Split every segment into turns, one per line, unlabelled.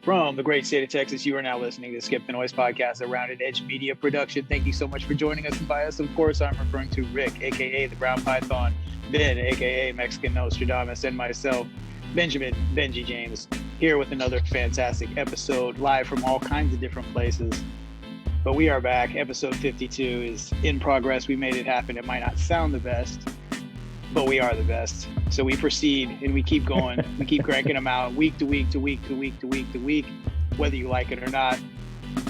From the great state of Texas, you are now listening to Skip the Noise podcast, a Rounded Edge media production. Thank you so much for joining us. And by us, of course, I'm referring to Rick, a.k.a. the Brown Python, Ben, a.k.a. Mexican Nostradamus, and myself, Benjamin Benji James, here with another fantastic episode, live from all kinds of different places. But we are back. Episode 52 is in progress. We made it happen. It might not sound the best, but we are the best. So we proceed and we keep going. We keep cranking them out week to week to week to week to week to week, whether you like it or not.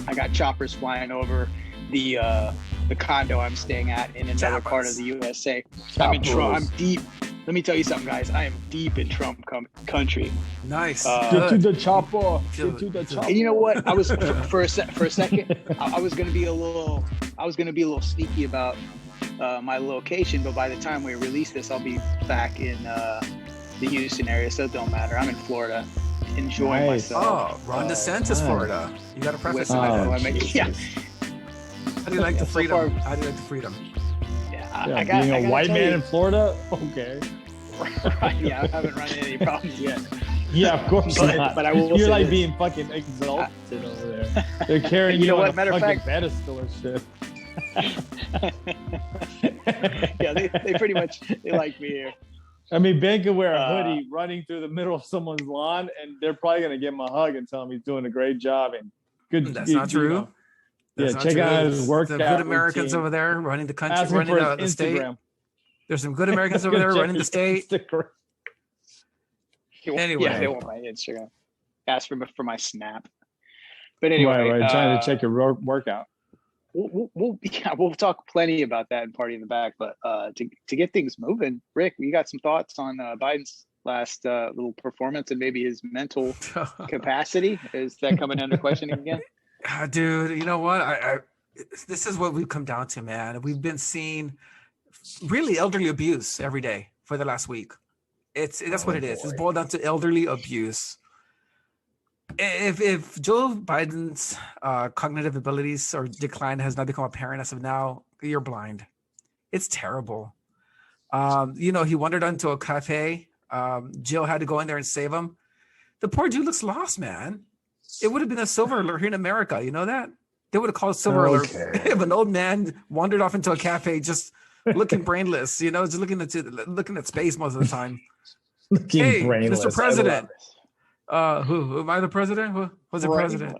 I got choppers flying over the condo I'm staying at in another part of the USA. I'm in Trump. I'm deep. Let me tell you something, guys. I am deep in Trump country.
Nice.
Get to the chopper. Get to the chopper.
And you know what? I was for a second. I was gonna be a little sneaky about my location, but by the time we release this, I'll be back in the Houston area, so it don't matter. I'm in Florida, enjoying myself.
Oh, Ron DeSantis, Florida. You got to preface it.
Yeah.
How do you like the freedom? How do you like the freedom?
Yeah,
being a white man in Florida? Okay.
Right, yeah, I haven't run into any problems yet.
Yeah, of course not.
But I will.
You're like being fucking exalted over there. They're carrying you on a fucking pedestal and shit.
Yeah, they pretty much they like me here.
I mean, Ben could wear a hoodie running through the middle of someone's lawn, and they're probably gonna give him a hug and tell him he's doing a great job and good.
That's not true.
Know. Yeah, check out his workout.
The good Americans
routine.
over there running the country,
Asking
running the
Instagram.
state. There's some good Americans over there running the state. Anyway,
yeah, they want my Instagram. Ask for my Snap. But anyway,
right. Trying to check your workout.
We'll talk plenty about that in Party in the Back. But to get things moving, Rick, you got some thoughts on Biden's last little performance and maybe his mental capacity? Is that coming under question again?
Dude, you know what? This is what we've come down to, man. We've been seeing really elderly abuse every day for the last week. That's what it is. It's boiled down to elderly abuse. If Joe Biden's cognitive abilities or decline has not become apparent as of now, you're blind. It's terrible. He wandered onto a cafe. Jill had to go in there and save him. The poor dude looks lost, man. It would have been a silver alert here in America. You know that? They would have called silver alert if an old man wandered off into a cafe just looking brainless, just looking at space most of the time.
Looking brainless.
Mr. President. Who am I the president? Who was the president?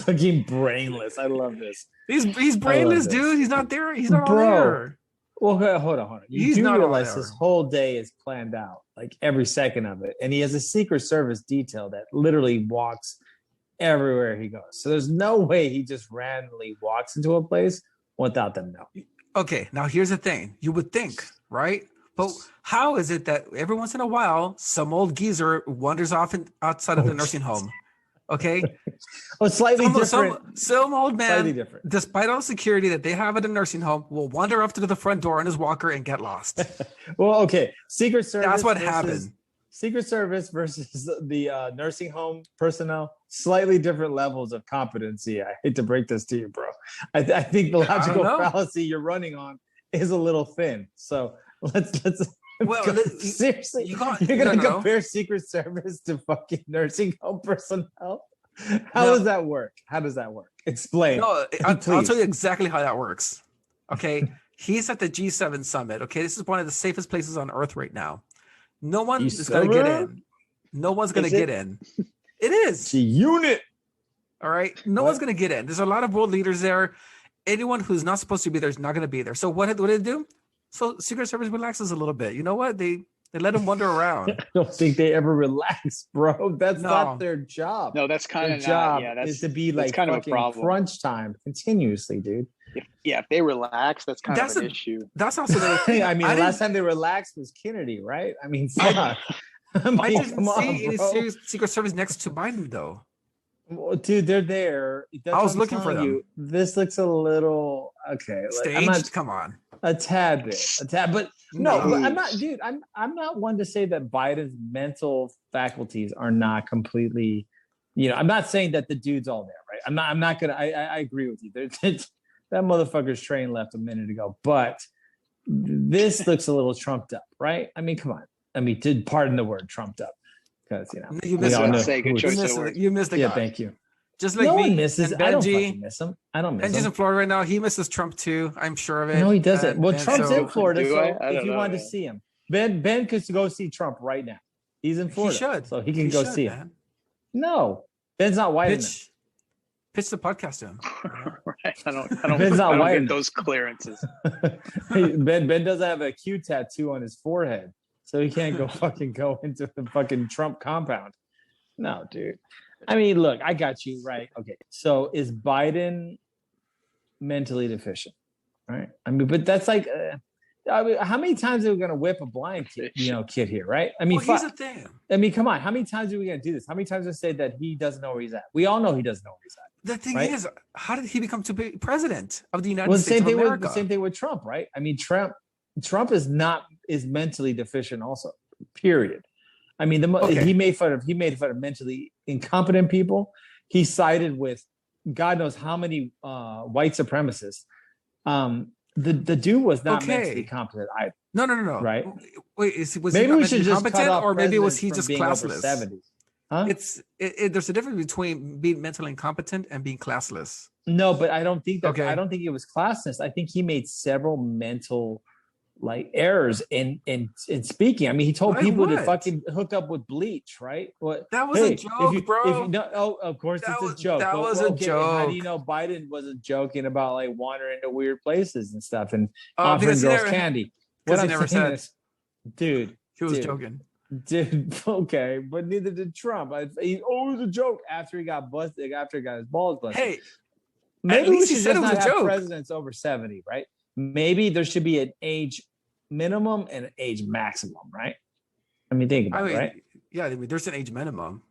Looking brainless. I love this.
He's brainless, dude. He's not there. He's not on there.
Well, hold on. You do realize his whole day is planned out, like every second of it. And he has a Secret Service detail that literally walks everywhere he goes. So there's no way he just randomly walks into a place without them knowing.
Okay, now here's the thing. You would think, right? But how is it that every once in a while, some old geezer wanders off outside of the nursing home? Okay.
Slightly different.
Some old man, despite all security that they have at a nursing home, will wander up to the front door on his walker and get lost.
Well, okay. Secret Service.
That's what happened.
Secret Service versus the nursing home personnel, slightly different levels of competency. I hate to break this to you, bro. I think the logical fallacy you're running on is a little thin. So let's seriously, you're gonna compare Secret Service to fucking nursing home personnel? How does that work? Explain.
No, I'll tell you exactly how that works. Okay, he's at the G7 summit. Okay, this is one of the safest places on earth right now. No one is gonna get in. No one's gonna get in. It is.
It's a unit.
All right. No one's gonna get in. There's a lot of world leaders there. Anyone who's not supposed to be there is not gonna be there. So what did they do? So Secret Service relaxes a little bit. You know what? They let them wander around.
I don't think they ever relax, bro. That's not their job.
No, that's kind of
their job. Is to be like kind of a crunch time continuously, dude.
If they relax, that's kind of an issue.
That's also the thing.
I mean, the last time they relaxed was Kennedy, right? I mean, fuck.
I didn't see any Secret Service next to Biden, though.
Well, dude, they're there.
I was looking for them.
This looks a little
staged. Come on.
A tad, but no, I'm not, dude. I'm not one to say that Biden's mental faculties are not completely. I'm not saying that the dude's all there, right? I'm not gonna. I agree with you. That motherfucker's train left a minute ago, but this looks a little trumped up, right? I mean, come on. I mean, pardon the word, trumped up. because
You missed
it.
You missed the guy.
Yeah, thank you.
Just like
no
me
one misses.
and
I don't
Benji.
fucking miss him. I don't miss
Benji's
him.
in Florida right now. He misses Trump too. I'm sure of it.
No, he doesn't. Well,
And
Trump's in Florida, so if you wanted
to
to see him, Ben could go see Trump right now. He's in Florida.
He should.
So he can go see
man.
him. No, Ben's not white enough.
Pitch the podcast to him.
Right. I don't
Ben's not white
get
enough.
those clearances.
Ben doesn't have a Q tattoo on his forehead, so he can't go into the fucking Trump compound. No, dude. I mean, look, I got you right. Okay, so is Biden mentally deficient? Right. I mean, but that's like, how many times are we going to whip a blind kid here? Right. I mean,
here's the thing.
I mean, come on. How many times are we going to do this? How many times are we say that he doesn't know where he's at? We all know he doesn't know where he's at.
The thing
right?
is, how did he become to be president of the United States of America?
The same thing with Trump, right? I mean, Trump is mentally deficient also. Period. I mean, he made fun of mentally incompetent people. He sided with God knows how many white supremacists. The dude was not mentally competent either.
No.
Right?
Wait, was
maybe
he
we should just
competent, or maybe was he just
being
classless?
Over 70s. Huh?
There's a difference between being mentally incompetent and being classless.
No, but I don't think that. Okay. I don't think it was classless. I think he made several mental errors in speaking. I mean, he told people to fucking hook up with bleach, right?
That was a joke, bro.
Of course it's a joke.
That was a joke.
How do you know Biden wasn't joking about wandering to weird places and stuff and offering girls candy? What I'm never saying is, dude,
he was joking.
Dude, okay, but neither did Trump. It was a joke after he got busted, after he got his balls busted.
Hey,
maybe we should just not have presidents over 70, right? Maybe there should be an age minimum and an age maximum, right? I mean, think about it, right?
Yeah, there's an age minimum.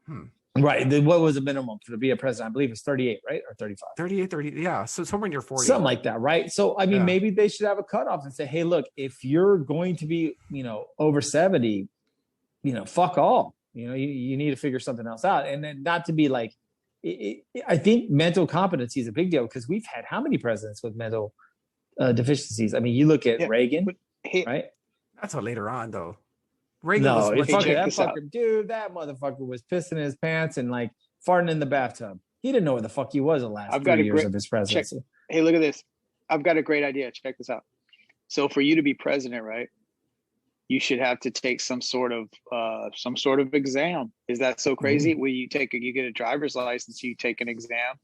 Right. What was the minimum to be a president? I believe it's 38, right? Or 35?
38, 30. Yeah. So somewhere near 40.
Something like that, right? So, I mean, maybe they should have a cutoff and say, hey, look, if you're going to be, over 70, fuck all. You need to figure something else out. And then not to be I think mental competency is a big deal because we've had how many presidents with mental deficiencies? I mean, you look at Reagan, right?
That's all later on, though. Reagan
that motherfucker was pissing in his pants and farting in the bathtub. He didn't know where the fuck he was the last 3 years of his presidency.
Hey, look at this. I've got a great idea. Check this out. So for you to be president, right, you should have to take some sort of exam. Is that so crazy? When you get a driver's license, you take an exam.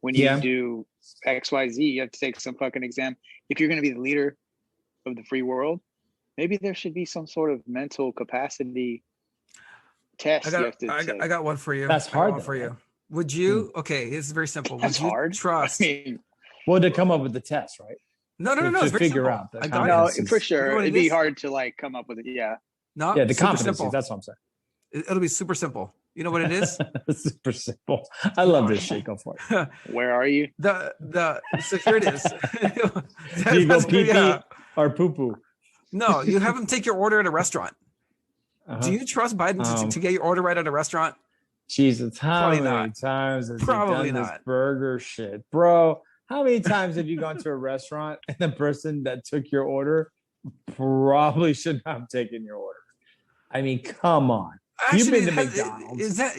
When you do XYZ, you have to take some fucking exam. If you're going to be the leader of the free world, maybe there should be some sort of mental capacity test.
I got one for you.
That's hard
for you. Would you? Okay, it's very simple.
That's hard.
Trust?
To come up with the test, right?
No. It's very
figure out.
No, for sure. It'd be hard to come up with it. Yeah.
No.
Yeah, the competencies. That's what I'm saying.
It'll be super simple. You know what it is?
Super simple. I love this shit. Go for it.
Where are you?
So here it is.
Do you go pee or poo poo?
No, you have him take your order at a restaurant. Do you trust Biden to get your order right at a restaurant?
Jesus, how many times has he done this burger shit, bro? How many times have you gone to a restaurant and the person that took your order probably should not have taken your order? I mean, come on. You've been to McDonald's.
Is that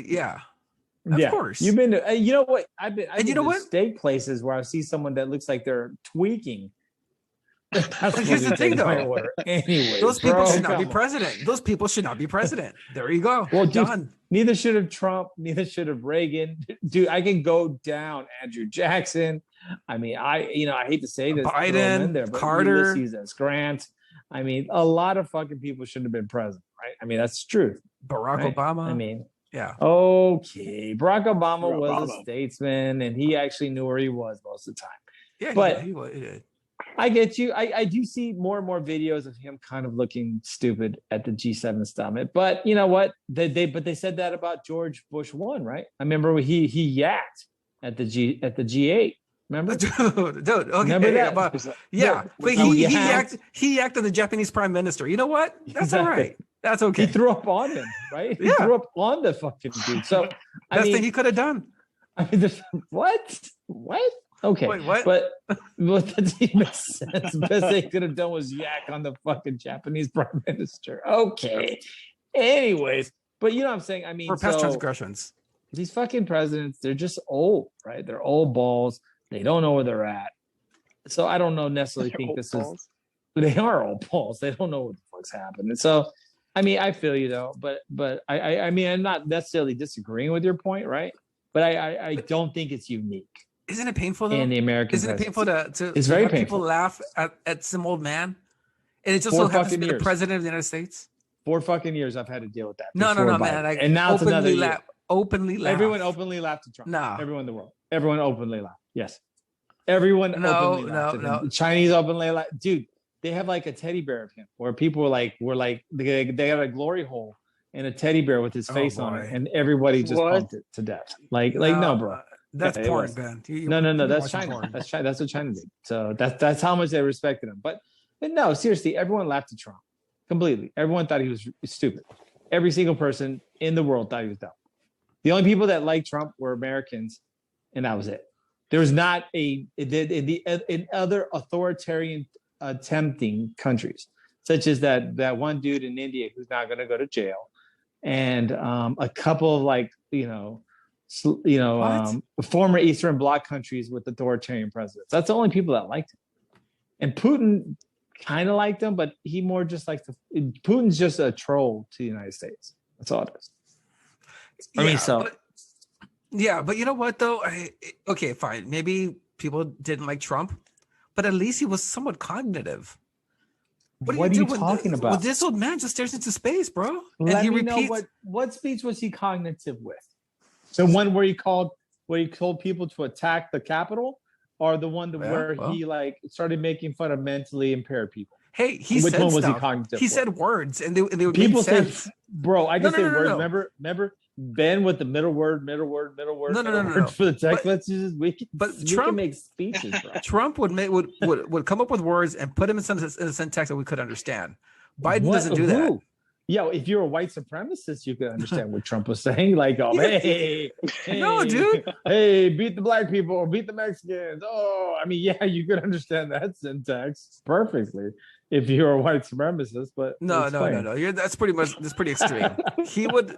Of course.
You've been to, you know what? I've been to steak places where I see someone that looks like they're tweaking.
Here's the thing, though.
Anyway,
those people should not be president. Those people should not be president. There you go.
Well, done. Neither should have Trump. Neither should have Reagan. Dude, I can go down Andrew Jackson. I mean, I hate to say this.
Biden, Carter,
Ulysses S. Grant. I mean, a lot of fucking people shouldn't have been president, right? I mean, that's the truth.
Barack Obama.
I mean,
yeah.
Okay, Barack Obama was a statesman, and he actually knew where he was most of the time.
Yeah,
but
he did.
I get you. I do see more and more videos of him kind of looking stupid at the G7 summit. But you know what? They said that about George Bush 1, right? I remember he yacked at the G8. Remember?
Dude. Okay.
Remember that?
But he yacked on the Japanese prime minister. You know what? That's all right. That's okay.
He threw up on him, right? He threw up on the fucking dude. So
best thing he could have done.
I mean, what? Okay.
Wait, what?
But that didn't make sense. The best they could have done was yak on the fucking Japanese prime minister. Okay. Anyways, But you know what I'm saying? I mean,
for past
so
transgressions.
these fucking presidents, they're just old, right? They're old balls. They don't know where they're at. So I don't know necessarily think this balls. Is. They are old balls. They don't know what the fuck's happening. So, I mean, I feel you though, but I mean, I'm not necessarily disagreeing with your point, right? But I don't think it's unique.
Isn't it painful though?
In the American
Isn't it painful to
it's very painful.
People laugh at some old man? And it just so happens to be the president of the United States?
4 fucking years I've had to deal with that.
No, man. Like,
and now it's another year.
Openly laugh.
Everyone openly laughed at Trump.
No.
Everyone in the world. Everyone openly laughed. Yes. Everyone openly laughed. No. The Chinese openly laughed. Dude, they have like a teddy bear of him where people were like they got a glory hole and a teddy bear with his face on it, and everybody just pumped it to death. Like no, bro.
That's porn, Ben.
No. That's China. Porn. That's China. That's what China did. So that's how much they respected him. But no, seriously, everyone laughed at Trump completely. Everyone thought he was stupid. Every single person in the world thought he was dumb. The only people that liked Trump were Americans, and that was it. There was not in other authoritarian attempting countries, such as that one dude in India who's not going to go to jail, and a couple of former Eastern Bloc countries with authoritarian presidents. That's the only people that liked him. And Putin kind of liked him, but he more just likes Putin's just a troll to the United States. That's all it is.
But you know what though? Okay, fine. Maybe people didn't like Trump, but at least he was somewhat cognitive.
What are you talking about?
Well, this old man just stares into space, bro.
Let me know what speech was he cognitive with? The one where he told people to attack the Capitol, or the one where he like started making fun of mentally impaired people?
Hey, which one was he cognitive? He said words, and they would people say,
"Bro, I just say words." No. Remember Ben with the middle word. No. For the text messages, we can make speeches, bro.
Trump would come up with words and put them in a syntax that we could understand. Biden doesn't do that.
Yeah, if you're a white supremacist, you could understand what Trump was saying. Like, hey,
no, dude.
Hey, beat the black people or beat the Mexicans. Oh, I mean, yeah, you could understand that syntax perfectly if you're a white supremacist. But
no. That's pretty extreme. He would.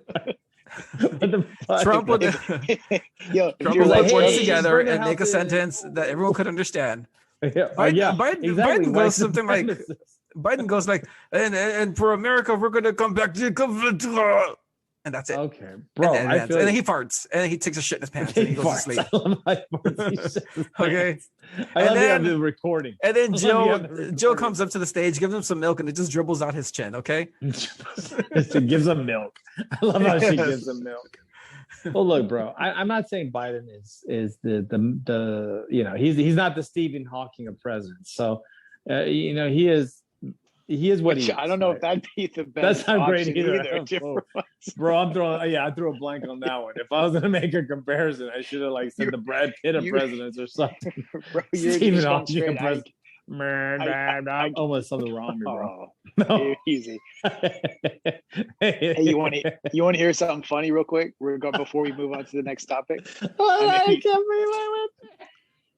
Trump would put words together and make a sentence that everyone could understand. Biden goes something like. Biden goes like, and for America, we're going to come back to and that's it.
Okay, bro.
And then he farts, and then he takes a shit in his pants, and he goes to sleep. Okay.
I love the recording.
And then Joe comes up to the stage, gives him some milk, and it just dribbles out his chin. Okay.
She gives him milk. I love how she gives him milk. Well, look, bro. I'm not saying Biden is the he's not the Stephen Hawking of presidents. So he is what he is.
I don't know if that'd be the best.
That's not great either. Bro, I threw a blank on that one. If I was gonna make a comparison, I should have said the Brad Pitt of presidents or something.
Bro, Stephen Hawking of presidents.
I almost something wrong, bro.
No. Easy. Hey, you want to hear something funny real quick? Before we move on to the next topic. I can't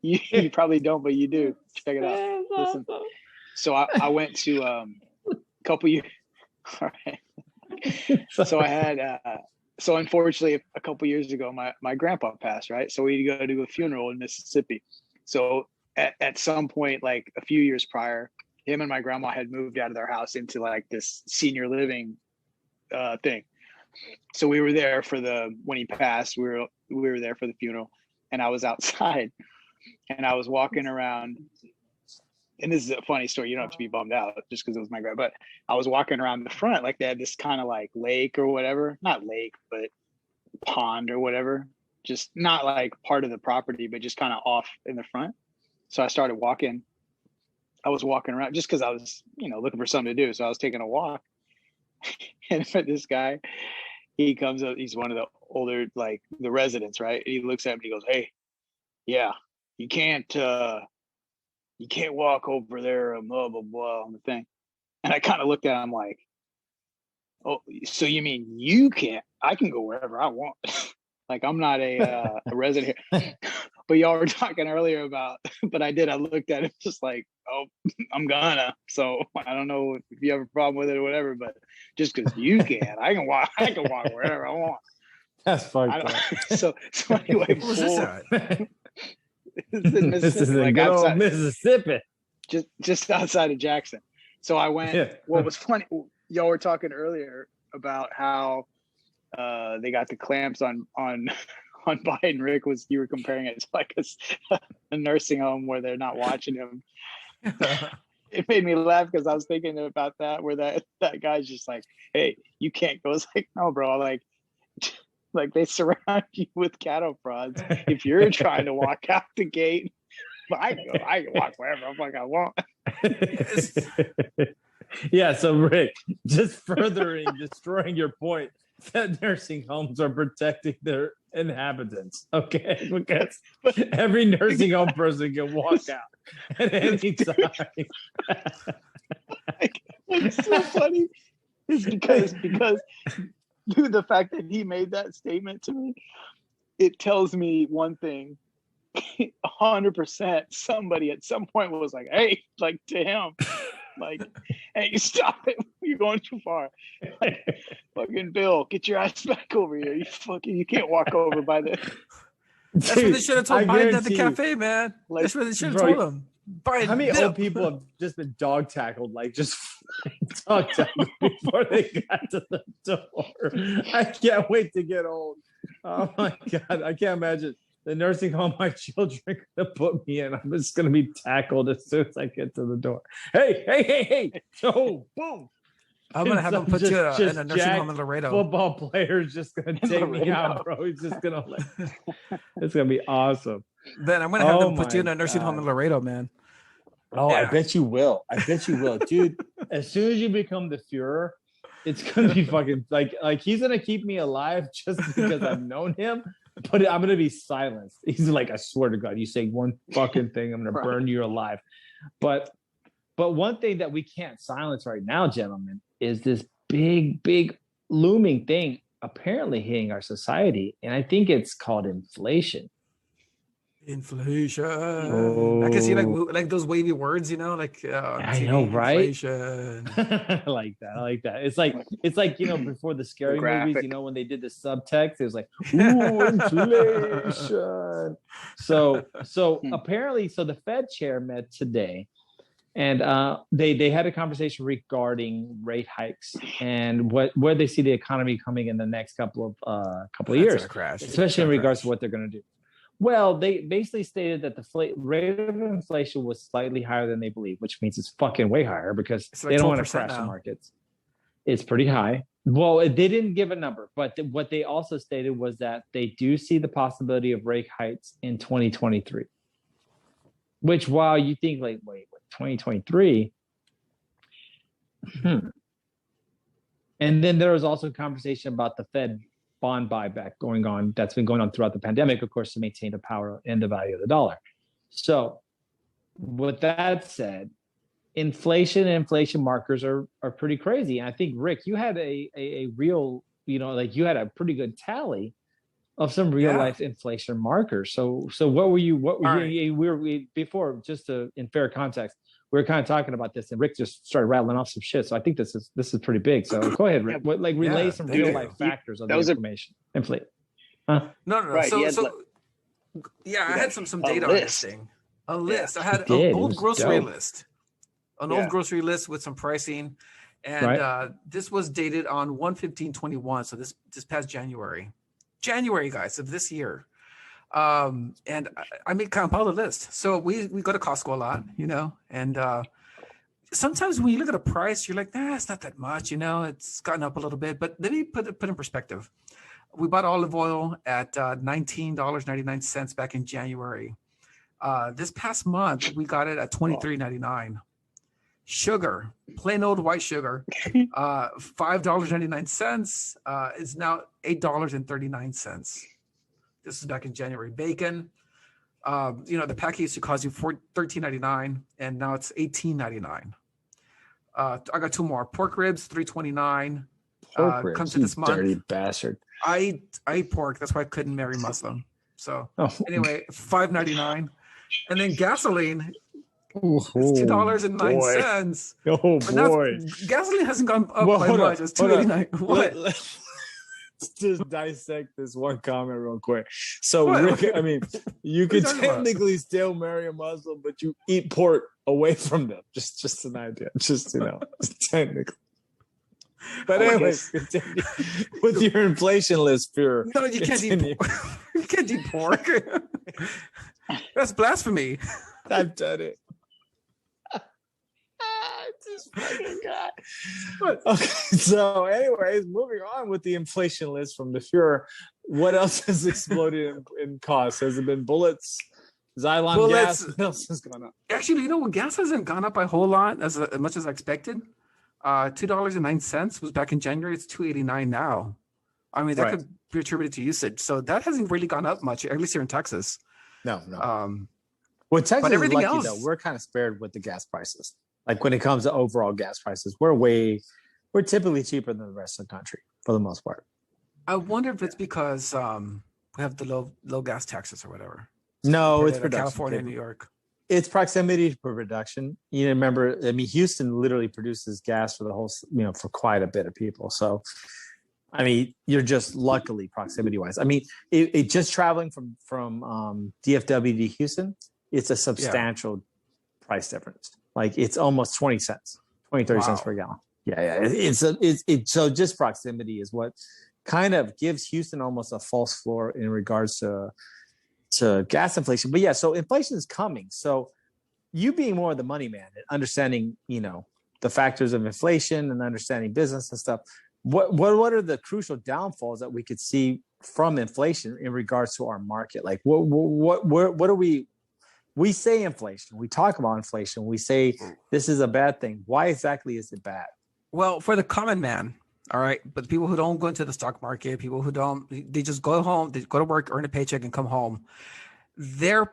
believe you probably don't, but you do. Check it out. Listen. So I went to a couple years. All right. So I had so unfortunately a couple years ago my grandpa passed, right? So we had to go to a funeral in Mississippi. So at some point, like a few years prior, him and my grandma had moved out of their house into like this senior living thing. So we were there for when he passed, we were there for the funeral, and I was outside and I was walking around. And this is a funny story. You don't have to be bummed out just because it was my grandpa. But I was walking around the front, like they had this kind of like lake or whatever. Not lake, but pond or whatever. Just not like part of the property, but just kind of off in the front. So I started walking. I was walking around just because I was, looking for something to do. So I was taking a walk. And this guy, he comes up. He's one of the older, like the residents, right? And he looks at me. He goes, "Hey, yeah, you can't walk over there, blah, blah, blah, on the thing." And I kind of looked at him like, "Oh, so you mean you can't? I can go wherever I want." Like, I'm not a resident here. but y'all were talking earlier about, but I looked at it just like, oh, I'm gonna. So I don't know if you have a problem with it or whatever, but just because you can, I can walk wherever I want.
That's fucked up.
So anyway,
What was this at?
This is
This is in good old Mississippi.
Just outside of Jackson. So I went.
Yeah.
What was funny, y'all were talking earlier about how they got the clamps on Biden. Rick, you were comparing it to like a nursing home where they're not watching him. It made me laugh because I was thinking about that, where that guy's just like, hey, you can't go. It's like, no, bro, like they surround you with cattle prods. If you're trying to walk out the gate, I can walk wherever the fuck I want.
Yeah, so Rick, just destroying your point that nursing homes are protecting their inhabitants, okay? Because every nursing home person can walk out at any time.
What's so funny is because dude, the fact that he made that statement to me, it tells me one thing. 100% somebody at some point was like, hey, like to him, like, hey, stop it, you're going too far. Like, fucking Bill, get your ass back over here. You can't walk over by the.
That's what they should have told Biden at the cafe, man.
Like,
that's what they should have told him. Biden,
how many old people have just been dog tackled, like just dog tackled before they got to the door? I can't wait to get old. Oh my God, I can't imagine the nursing home my children are gonna put me in. I'm just gonna be tackled as soon as I get to the door. Hey! Oh, boom!
I'm gonna have them put you in a nursing home in Laredo.
Football player's just gonna take me out, bro. He's just gonna. It's gonna be awesome.
Then I'm gonna have them put you in a nursing home in Laredo, man.
Oh, yeah. I bet you will, dude. As soon as you become the Fuhrer, it's gonna be fucking like he's gonna keep me alive just because I've known him. But I'm gonna be silenced. He's like, I swear to God, you say one fucking thing, I'm gonna burn you alive. But one thing that we can't silence right now, gentlemen, is this big looming thing apparently hitting our society, and I think it's called inflation.
Inflation.
Oh.
I can see like those wavy words, like
I know, right?
Inflation.
I like that. It's like before the scary movies, when they did the subtext, it was like, ooh, inflation. So apparently, the Fed chair met today, and they had a conversation regarding rate hikes and where they see the economy coming in the next couple of years, especially in regards to what they're going to do. Well, they basically stated that the rate of inflation was slightly higher than they believe, which means it's fucking way higher because they don't want to crash the markets. It's pretty high. Well, they didn't give a number, but what they also stated was that they do see the possibility of rate hikes in 2023. Which, while you think like, wait, 2023? And then there was also a conversation about the Fed bond buyback going on that's been going on throughout the pandemic, of course, to maintain the power and the value of the dollar. So with that said, inflation and inflation markers are pretty crazy. And I think, Rick, you had a real, you had a pretty good tally of some real life inflation markers. So what were you before, just in fair context, we were kind of talking about this, and Rick just started rattling off some shit. So I think this is pretty big. So go ahead, Rick. Relay some real life factors of the information. Inflate. Huh?
No. Right. I had some data on this thing. A list. I had an old grocery list. Old grocery list with some pricing, and this was dated on 1/15/21. So this past January, guys, of this year. And I compile the list. So we go to Costco a lot, and sometimes when you look at a price, you're like, it's not that much, it's gotten up a little bit. But let me put in perspective. We bought olive oil at $19.99 back in January. This past month, we got it at $23.99. Sugar, plain old white sugar, $5.99 is now $8.39. This is back in January. Bacon, the packet used to cost you $13.99, and now it's $18.99. I got two more. Pork ribs, $3.29.
Pork ribs,
comes to this month.
Dirty bastard.
I eat pork. That's why I couldn't marry Muslim. So anyway, $5.99, and then gasoline is $2.09.
Oh boy,
gasoline hasn't gone up by much. It's $2.89. What?
Let's just dissect this one comment real quick. So, Rick, I mean, you could technically still marry a Muslim, but you eat pork away from them. Just an idea. Just technically. But anyways, continue with your inflation list, Fear.
No, you can't eat pork. You can't eat pork. That's blasphemy.
I've done it. This fucking guy. Okay, so anyways, moving on with the inflation list from the Fuhrer. What else has exploded in cost? Has it been bullets, Xylon gas? What else has gone up?
Actually, gas hasn't gone up by a whole lot as much as I expected. $2.09 was back in January. It's $2.89 now. I mean, that could be attributed to usage. So that hasn't really gone up much, at least here in Texas.
No. Well, Texas is lucky
else,
though. We're kind of spared with the gas prices. Like when it comes to overall gas prices, we're typically cheaper than the rest of the country for the most part.
I wonder if it's because we have the low gas taxes or whatever.
No, it's production.
California and New York.
It's proximity to production. You remember, I mean, Houston literally produces gas for the whole, for quite a bit of people. So, I mean, you're just luckily proximity wise. I mean, it just traveling from DFW to Houston, it's a substantial price difference. Like it's almost 20 cents, 30 cents per gallon. Yeah. It's so just proximity is what kind of gives Houston almost a false floor in regards to gas inflation. But yeah, so inflation is coming. So you being more of the money man and understanding, the factors of inflation and understanding business and stuff. What are the crucial downfalls that we could see from inflation in regards to our market? Like what are we say inflation, we talk about inflation, we say this is a bad thing. Why exactly is it bad?
Well, for the common man, all right, but people who don't go into the stock market, people who they just go home, they go to work, earn a paycheck and come home. Their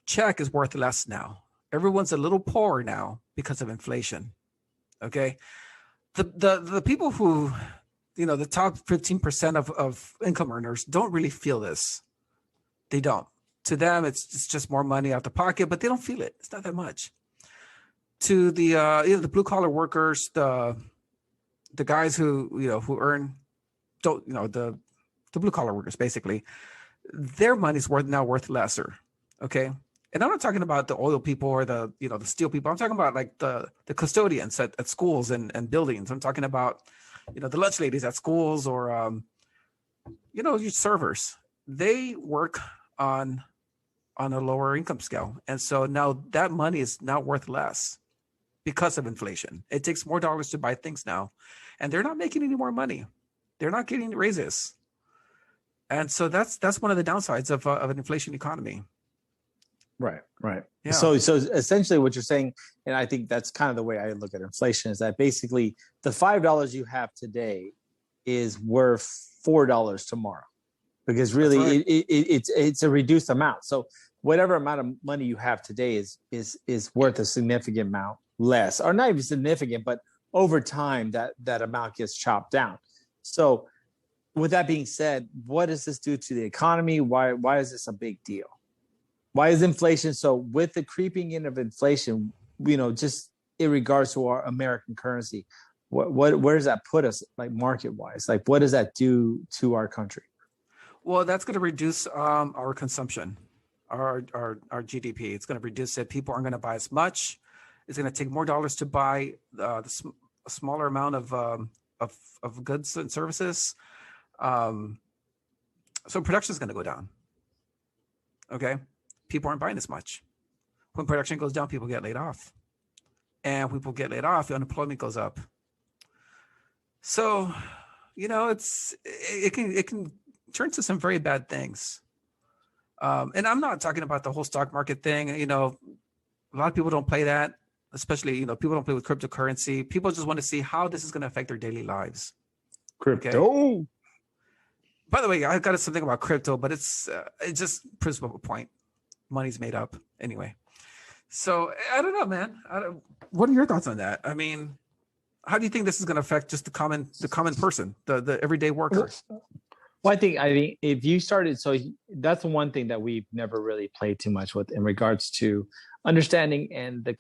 check is worth less now. Everyone's a little poorer now because of inflation. Okay. The people who, the top 15% of income earners don't really feel this. They don't. To them, it's just more money out the pocket, but they don't feel it. It's not that much. To the blue collar workers, the guys who earn, the blue collar workers basically, their money's worth lesser. Okay, and I'm not talking about the oil people or the steel people. I'm talking about like the custodians at schools and buildings. I'm talking about the lunch ladies at schools or your servers. They work on a lower income scale. And so now that money is now worth less because of inflation. It takes more dollars to buy things now. And they're not making any more money. They're not getting raises. And so that's one of the downsides of an inflation economy.
Right.
Yeah.
So essentially what you're saying, and I think that's kind of the way I look at inflation, is that basically the $5 you have today is worth $4 tomorrow. Because really it's a reduced amount. So whatever amount of money you have today is worth a significant amount less, or not even significant, but over time that amount gets chopped down. So with that being said, what does this do to the economy? Why is this a big deal? Why is inflation? So with the creeping in of inflation, just in regards to our American currency, where does that put us, like market wise? Like what does that do to our country?
Well, that's going to reduce our consumption, our GDP. It's going to reduce it. People aren't going to buy as much. It's going to take more dollars to buy a smaller amount of goods and services. So production is going to go down. Okay, people aren't buying as much. When production goes down, people get laid off, and when people get laid off, the unemployment goes up. So, it can turn to some very bad things. And I'm not talking about the whole stock market thing. A lot of people don't play that, especially, people don't play with cryptocurrency. People just want to see how this is going to affect their daily lives.
Crypto.
Okay? By the way, I got something about crypto, but it just proves a point. Money's made up anyway. So I don't know, man. What are your thoughts on that? I mean, how do you think this is going to affect just the common person, the everyday worker?
Well, I think if you started, so that's one thing that we've never really played too much with in regards to understanding and the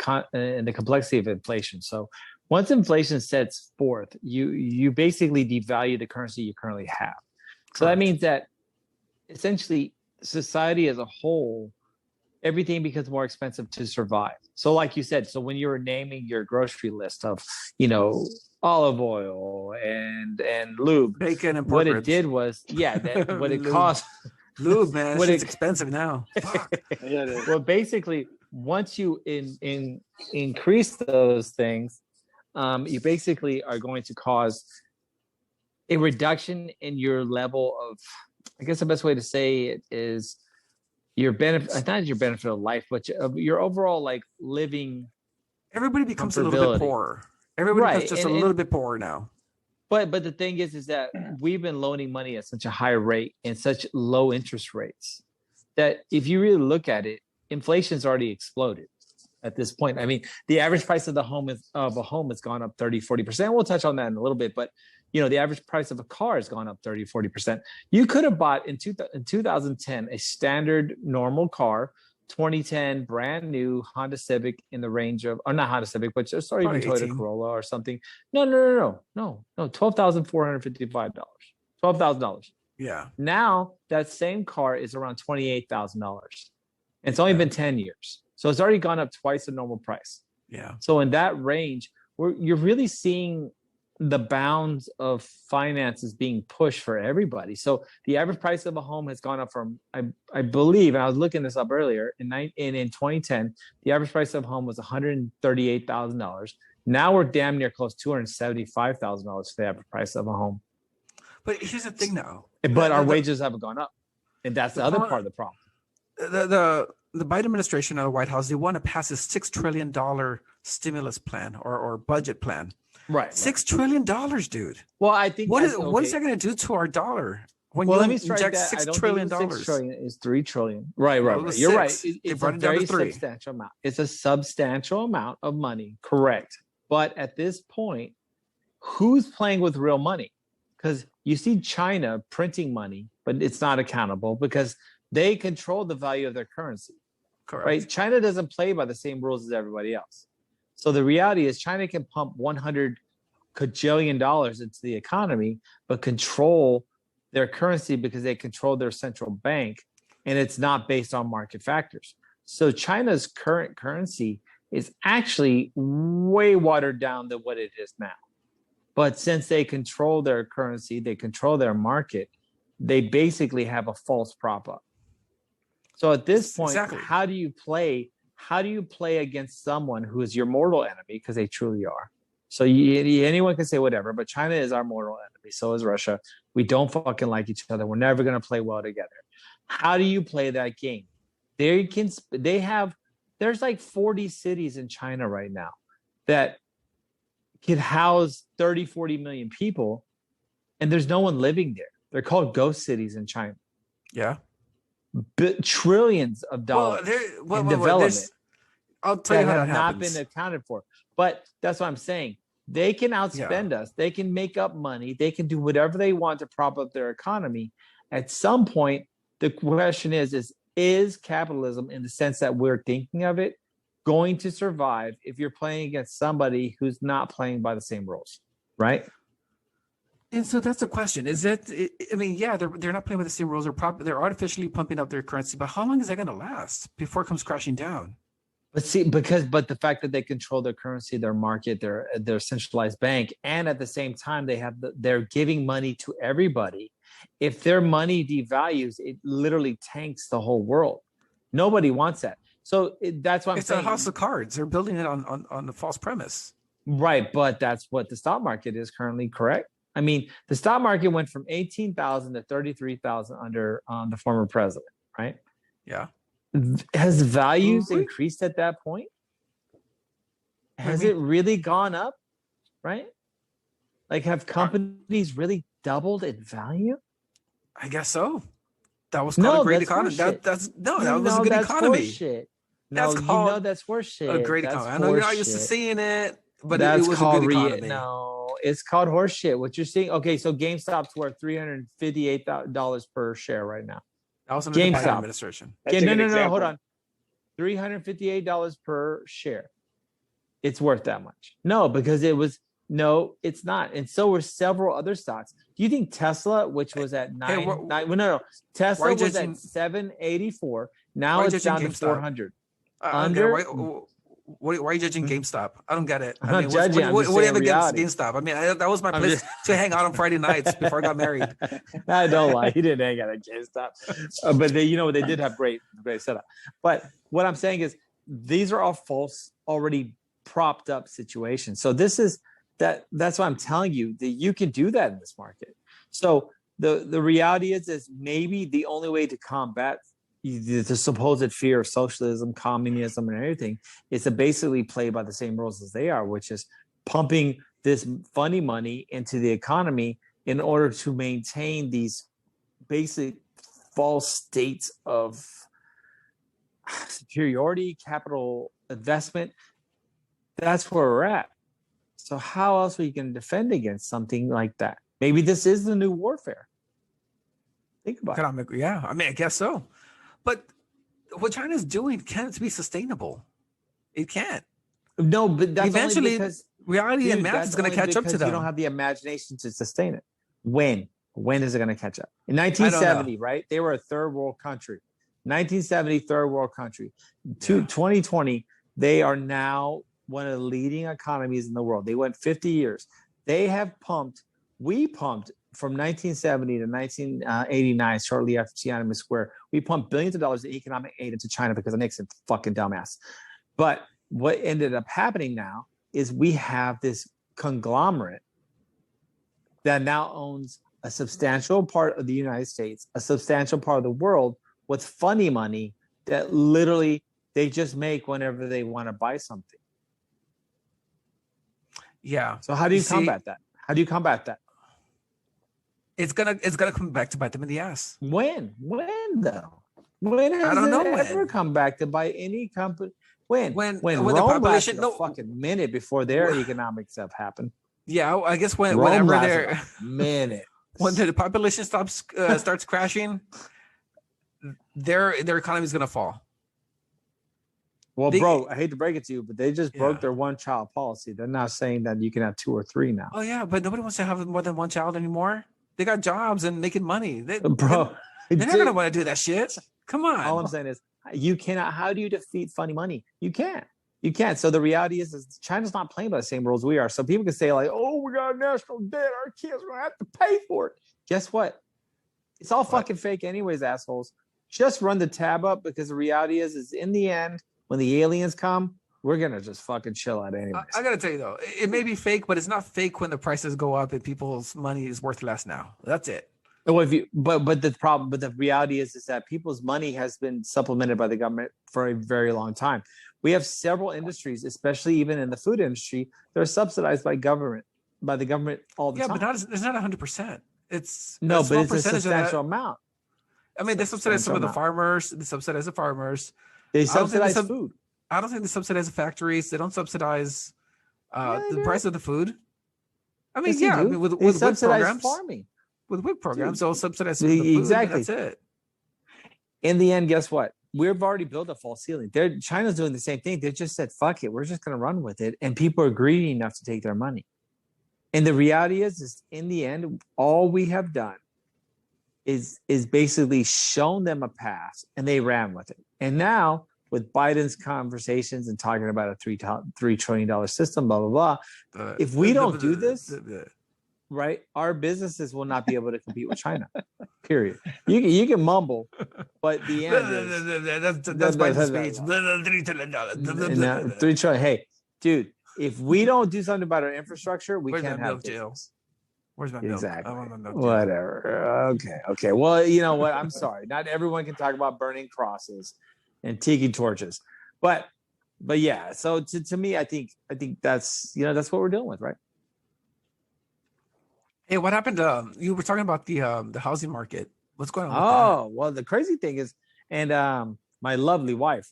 complexity of inflation. So once inflation sets forth, you basically devalue the currency you currently have. So that means that essentially society as a whole, everything becomes more expensive to survive. So like you said, so when you were naming your grocery list of, olive oil and lube,
bacon and
what it did was, what it cost.
Lube, man, it's expensive now.
Well, basically, once you increase those things, you basically are going to cause a reduction in your level of, I guess the best way to say it is your benefit, not your benefit of life, but your overall like living.
Everybody becomes a little bit poorer. Everybody becomes just a little bit poorer now.
But the thing is that we've been loaning money at such a high rate and such low interest rates that if you really look at it, inflation's already exploded at this point. I mean, the average price of a home has gone up 30-40%. We'll touch on that in a little bit, but the average price of a car has gone up 30-40%. You could have bought in 2010 a standard normal car, 2010 brand new Honda Civic in the range of, or not Honda Civic, but just or even Toyota Corolla or something. No, $12,455, $12,000.
Yeah.
Now that same car is around $28,000. It's only been 10 years, so it's already gone up twice the normal price.
Yeah.
So in that range, you're really seeing the bounds of finances being pushed for everybody. So the average price of a home has gone up from, I believe, and I was looking this up earlier, in 2010, the average price of a home was $138,000. Now we're damn near close to $275,000 for the average price of a home.
But here's the thing now.
But our wages haven't gone up. And that's the other part of the problem.
The Biden administration and the White House, they want to pass a $6 trillion stimulus plan or budget plan.
Right.
$6 trillion, dude.
Well, I think
what is that going to do to our dollar?
When you inject $6 trillion, $6 trillion is $3 trillion. Right. You're right. It's a very substantial amount. It's a substantial amount of money. Correct. But at this point, who's playing with real money? Because you see China printing money, but it's not accountable because they control the value of their currency.
Correct.
Right? China doesn't play by the same rules as everybody else. So the reality is China can pump $100 kajillion into the economy, but control their currency because they control their central bank, and it's not based on market factors. So China's current currency is actually way watered down than what it is now. But since they control their currency, they control their market, they basically have a false prop up. So at this point, how do you play against someone who is your mortal enemy? Because they truly are. So anyone can say whatever, but China is our mortal enemy. So is Russia. We don't fucking like each other. We're never going to play well together. How do you play that game? There's like 40 cities in China right now that could house 40 million people, and there's no one living there. They're called ghost cities in China.
Yeah.
Trillions of dollars in development.
I'll tell you how that
have not been accounted for. But that's what I'm saying. They can outspend us. They can make up money. They can do whatever they want to prop up their economy. At some point, the question is capitalism, in the sense that we're thinking of it, going to survive if you're playing against somebody who's not playing by the same rules, right?
And so that's the question. Is that, I mean, yeah, they're not playing with the same rules. They're artificially pumping up their currency, but how long is that going to last before it comes crashing down?
But see, but the fact that they control their currency, their market, their centralized bank, and at the same time they're giving money to everybody. If their money devalues, it literally tanks the whole world. Nobody wants that. So that's why I'm saying
it's a house of cards. They're building it on the false premise.
Right, but that's what the stock market is currently, correct? I mean, the stock market went from 18,000 to 33,000 under the former president, right?
Yeah.
Has values increased at that point? Has it really gone up? Right? Like, have companies really doubled in value?
I guess so. That was called a great economy. That was a good economy.
Horseshit.
That's called
that's horseshit.
A great economy. I know you're not used to seeing it, but
that's
it was
called
a good economy.
No, it's called horse shit. What you're seeing. Okay, so GameStop's worth $358 per share right now.
That was under the Biden
GameStop.
administration.
No, hold on. $358 per share. It's worth that much. No, because it's not. And so were several other stocks. Do you think Tesla, which was at Tesla was at 784. Now it's down to 400.
Why are you judging GameStop? I don't get it.
I'm not judging.
What do you have against GameStop? I mean, that was my place to hang out on Friday nights before I got married.
I don't lie. He didn't hang out at GameStop. But they did have great setup. But what I'm saying is these are all false, already propped up situations. So this is that's why I'm telling you that you can do that in this market. So the reality is maybe the only way to combat the supposed fear of socialism, communism, and everything is to basically play by the same rules as they are, which is pumping this funny money into the economy in order to maintain these basic false states of superiority, capital investment. That's where we're at. So how else are you going to defend against something like that? Maybe this is the new warfare. Think about it.
Yeah, I mean, I guess so. But what China's doing can't be sustainable. It can't.
No, but that's
eventually
because
reality and math is going to catch up to them.
You don't have the imagination to sustain it. When is it going to catch up? In 1970, right? They were a third world country. 1970, third world country. 2020, they are now one of the leading economies in the world. They went 50 years. We pumped from 1970 to 1989, shortly after Tiananmen Square, we pumped billions of dollars in economic aid into China because of Nixon, fucking dumbass. But what ended up happening now is we have this conglomerate that now owns a substantial part of the United States, a substantial part of the world with funny money that literally they just make whenever they want to buy something.
Yeah.
So how do you combat that? How do you combat that?
It's gonna come back to bite them in the ass.
When though? When has it ever come back to bite any company? When Rome
the population
lasted a fucking minute before their economic stuff happened.
Yeah, I guess whenever they're
minute
when the population starts crashing, their economy is gonna fall.
Well, bro, I hate to break it to you, but they just broke their one-child policy. They're not saying that you can have 2 or 3 now.
Oh yeah, but nobody wants to have more than one child anymore. They got jobs and making money. They're not gonna want to do that shit. Come on.
All I'm saying is you cannot. How do you defeat funny money? You can't. So the reality is China's not playing by the same rules we are. So people can say like, "Oh, we got a national debt. Our kids are gonna have to pay for it." Guess what? It's all fucking fake, anyways, assholes. Just run the tab up because the reality is in the end, when the aliens come, we're gonna just fucking chill out anyways.
I gotta tell you though, it may be fake, but it's not fake when the prices go up and people's money is worth less now. That's it.
Well, the reality is that people's money has been supplemented by the government for a very long time. We have several industries, especially even in the food industry, that are subsidized by the government all the time.
Yeah, but it's not 100%. It's
a substantial amount.
I mean, they subsidize some of the farmers. They subsidize the farmers.
They subsidize food.
I don't think they subsidize the factories. They don't subsidize the price of the food. I mean,
I mean,
with WIC programs,
farming.
With WIC programs, they'll subsidize the food. Exactly. That's it.
In the end, guess what? We've already built a false ceiling. China's doing the same thing. They just said, "Fuck it, we're just going to run with it," and people are greedy enough to take their money. And the reality is in the end, all we have done is basically shown them a path, and they ran with it. And now, with Biden's conversations and talking about a $3 trillion system, blah, blah, blah. If we don't do this, right, our businesses will not be able to compete with China, period. You can mumble, but the end is...
That's Biden's speech.
$3 trillion. Hey, dude, if we don't do something about our infrastructure, we can't have
business. Where's my milk?
Exactly.
I want my milk.
Whatever. Okay. Well, you know what? I'm sorry. Not everyone can talk about burning crosses and tiki torches, but yeah. So to me, I think that's that's what we're dealing with, right?
Hey, what happened? You were talking about the housing market. What's going on?
Oh, well, the crazy thing is, and my lovely wife,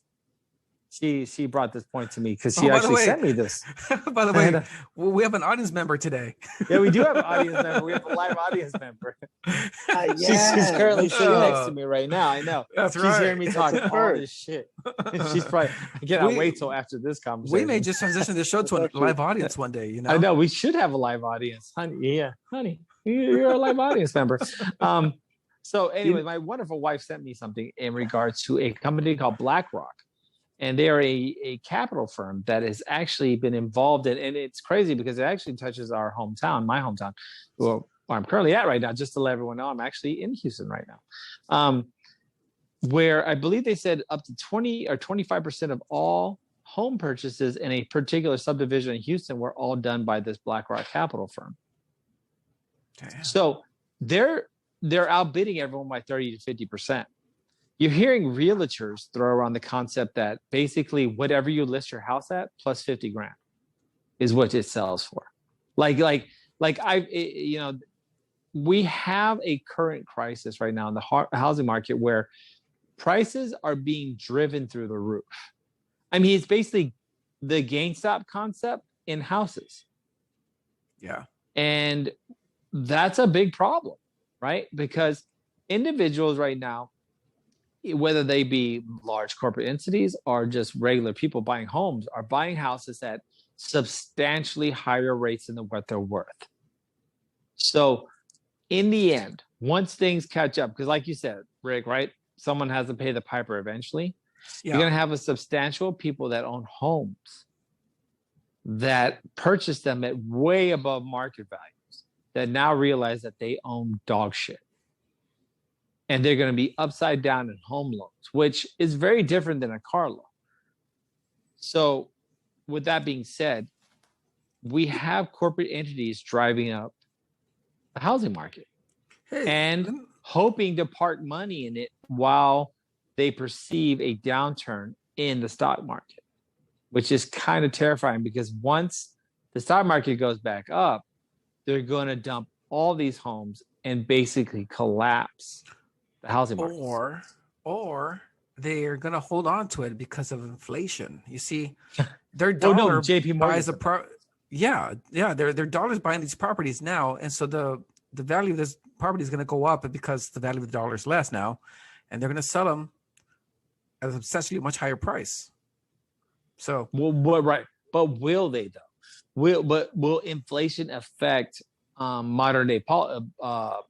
she brought this point to me because she actually sent me this.
By the way, we have an audience member today.
Yeah, we do have an audience member. We have a live audience member.
Yes.
She's currently sitting next to me right now. I know.
That's
She's
right.
hearing me talk all this shit. She's probably, I cannot wait till after this conversation.
We may just transition the show to a live audience one day, you know?
I know. We should have a live audience. Honey, yeah. Honey, you're a live audience member. So anyway, my wonderful wife sent me something in regards to a company called BlackRock. And they are a capital firm that has actually been involved in, and it's crazy because it actually touches our hometown, my hometown, where I'm currently at right now, just to let everyone know I'm actually in Houston right now, where I believe they said up to 20 or 25% of all home purchases in a particular subdivision in Houston were all done by this BlackRock capital firm. Damn. So they're outbidding everyone by 30 to 50%. You're hearing realtors throw around the concept that basically whatever you list your house at plus 50 grand is what it sells for. We have a current crisis right now in the housing market where prices are being driven through the roof. I mean, it's basically the GameStop concept in houses.
Yeah.
And that's a big problem, right? Because individuals right now, whether they be large corporate entities or just regular people buying homes, are buying houses at substantially higher rates than what they're worth. So in the end, once things catch up, because like you said, Rick, right? Someone has to pay the piper eventually. Yeah. You're going to have a substantial people that own homes that purchase them at way above market values that now realize that they own dog shit. And they're going to be upside down in home loans, which is very different than a car loan. So with that being said, we have corporate entities driving up the housing market and hoping to park money in it while they perceive a downturn in the stock market, which is kind of terrifying because once the stock market goes back up, they're going to dump all these homes and basically collapse the housing market.
Or they're going to hold on to it because of inflation. You see, their dollar
JP
buys their dollar's buying these properties now, and so the value of this property is going to go up because the value of the dollar is less now, and they're going to sell them at a substantially much higher price. So,
but will they though? Will inflation affect modern day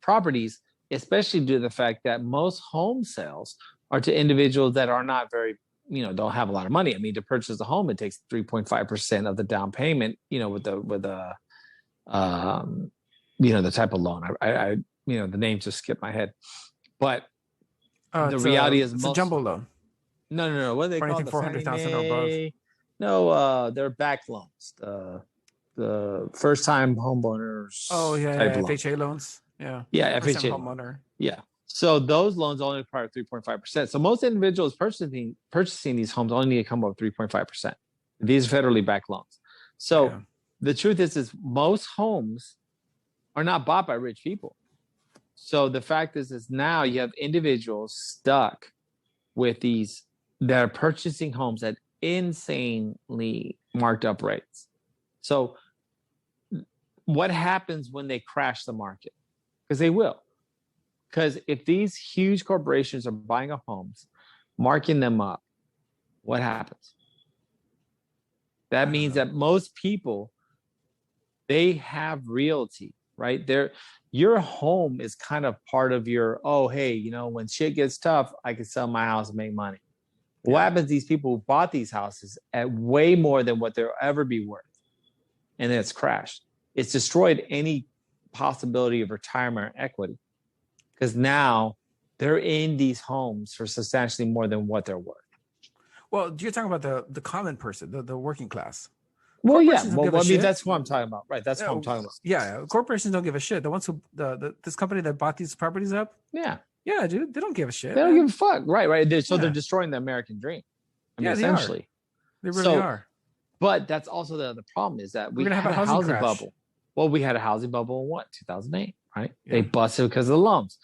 properties? Especially due to the fact that most home sales are to individuals that are not very, don't have a lot of money. I mean, to purchase a home, it takes 3.5% of the down payment, with the type of loan. I the name just skipped my head, but the reality is
it's a jumbo loan.
No. What are they called?
400,000 or above.
No, they're back loans. The first time homeowners.
Oh yeah, FHA loans.
Yeah, FHA
homeowner.
Yeah. So those loans only require 3.5%. So most individuals purchasing these homes only need to come up with 3.5%. These are federally backed loans. So the truth is most homes are not bought by rich people. So the fact is now you have individuals stuck with these that are purchasing homes at insanely marked up rates. So what happens when they crash the market? Because they will. Because if these huge corporations are buying up homes, marking them up, what happens? That means that most people, they have realty, right? Your home is kind of part of your, when shit gets tough, I can sell my house and make money. Yeah. What happens to these people who bought these houses at way more than what they'll ever be worth? And then it's crashed. It's destroyed any possibility of retirement or equity because now they're in these homes for substantially more than what they're worth.
Well, you're talking about the common person, the working class.
Well, yeah. That's what I'm talking about. Right. That's what I'm talking about.
Yeah. Corporations don't give a shit. The ones who, this company that bought these properties up.
Yeah.
Yeah, dude. They don't give a shit.
They don't give a fuck. Right. They're destroying the American dream. Essentially.
They really are.
But that's also the problem is that we had a housing bubble. Well, we had a housing bubble in 2008, right? Yeah. They busted because of the loans,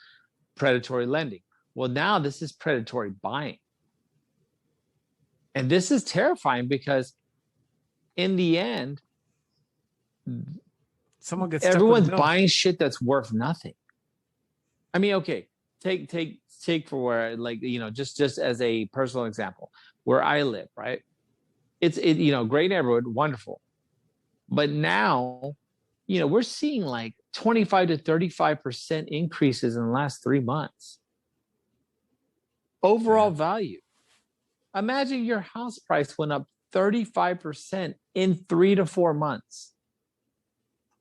predatory lending. Well, now this is predatory buying. And this is terrifying because in the end, everyone's buying shit that's worth nothing. I mean, okay, take for where, like, you know, just as a personal example, where I live, right? It's you know, great neighborhood, wonderful. But now, you know, we're seeing like 25 to 35% increases in the last 3 months. Overall value. Imagine your house price went up 35% in 3 to 4 months.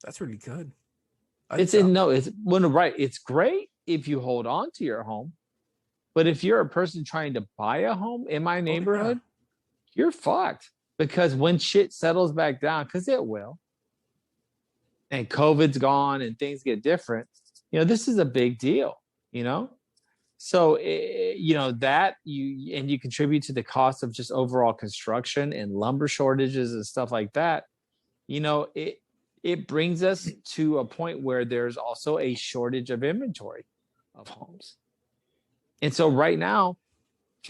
That's really good.
It's great if you hold on to your home. But if you're a person trying to buy a home in my neighborhood, you're fucked. Because when shit settles back down, because it will, and COVID's gone and things get different, you know, this is a big deal, you know? So, you know, that you contribute to the cost of just overall construction and lumber shortages and stuff like that, you know, it brings us to a point where there's also a shortage of inventory of homes. And so right now,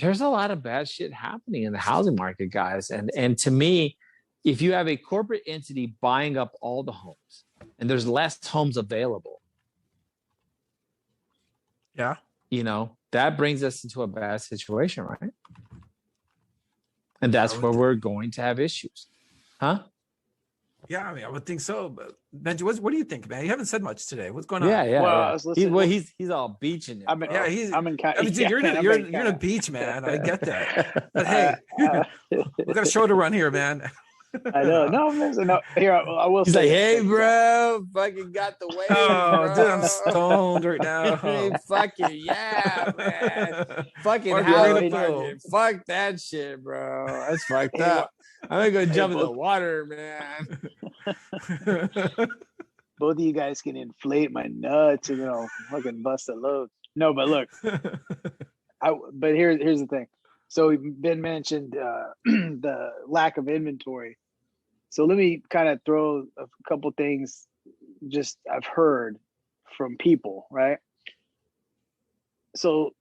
there's a lot of bad shit happening in the housing market, guys. And to me, if you have a corporate entity buying up all the homes and there's less homes available,
yeah,
you know, that brings us into a bad situation, right? And that's where we're going to have issues. Huh?
Yeah, I mean, I would think so. But Benji, what do you think, man? You haven't said much today. What's going on?
Yeah.
Well,
he's all beaching it.
I'm in
you're in a beach, man. I get that. But hey, we got a show to run here, man.
I know. No. Here, I will.
He's like, hey, bro, fucking got the way.
Oh, dude, I'm stoned right now.
Hey, fucking yeah, man. Fucking how fuck that shit, bro. That's fucked up. I'm gonna go jump in the water, man.
Both of you guys can inflate my nuts and then I'll fucking bust a load. No, but look, but here's the thing. So Ben mentioned the lack of inventory. So let me kind of throw a couple things just I've heard from people, right? So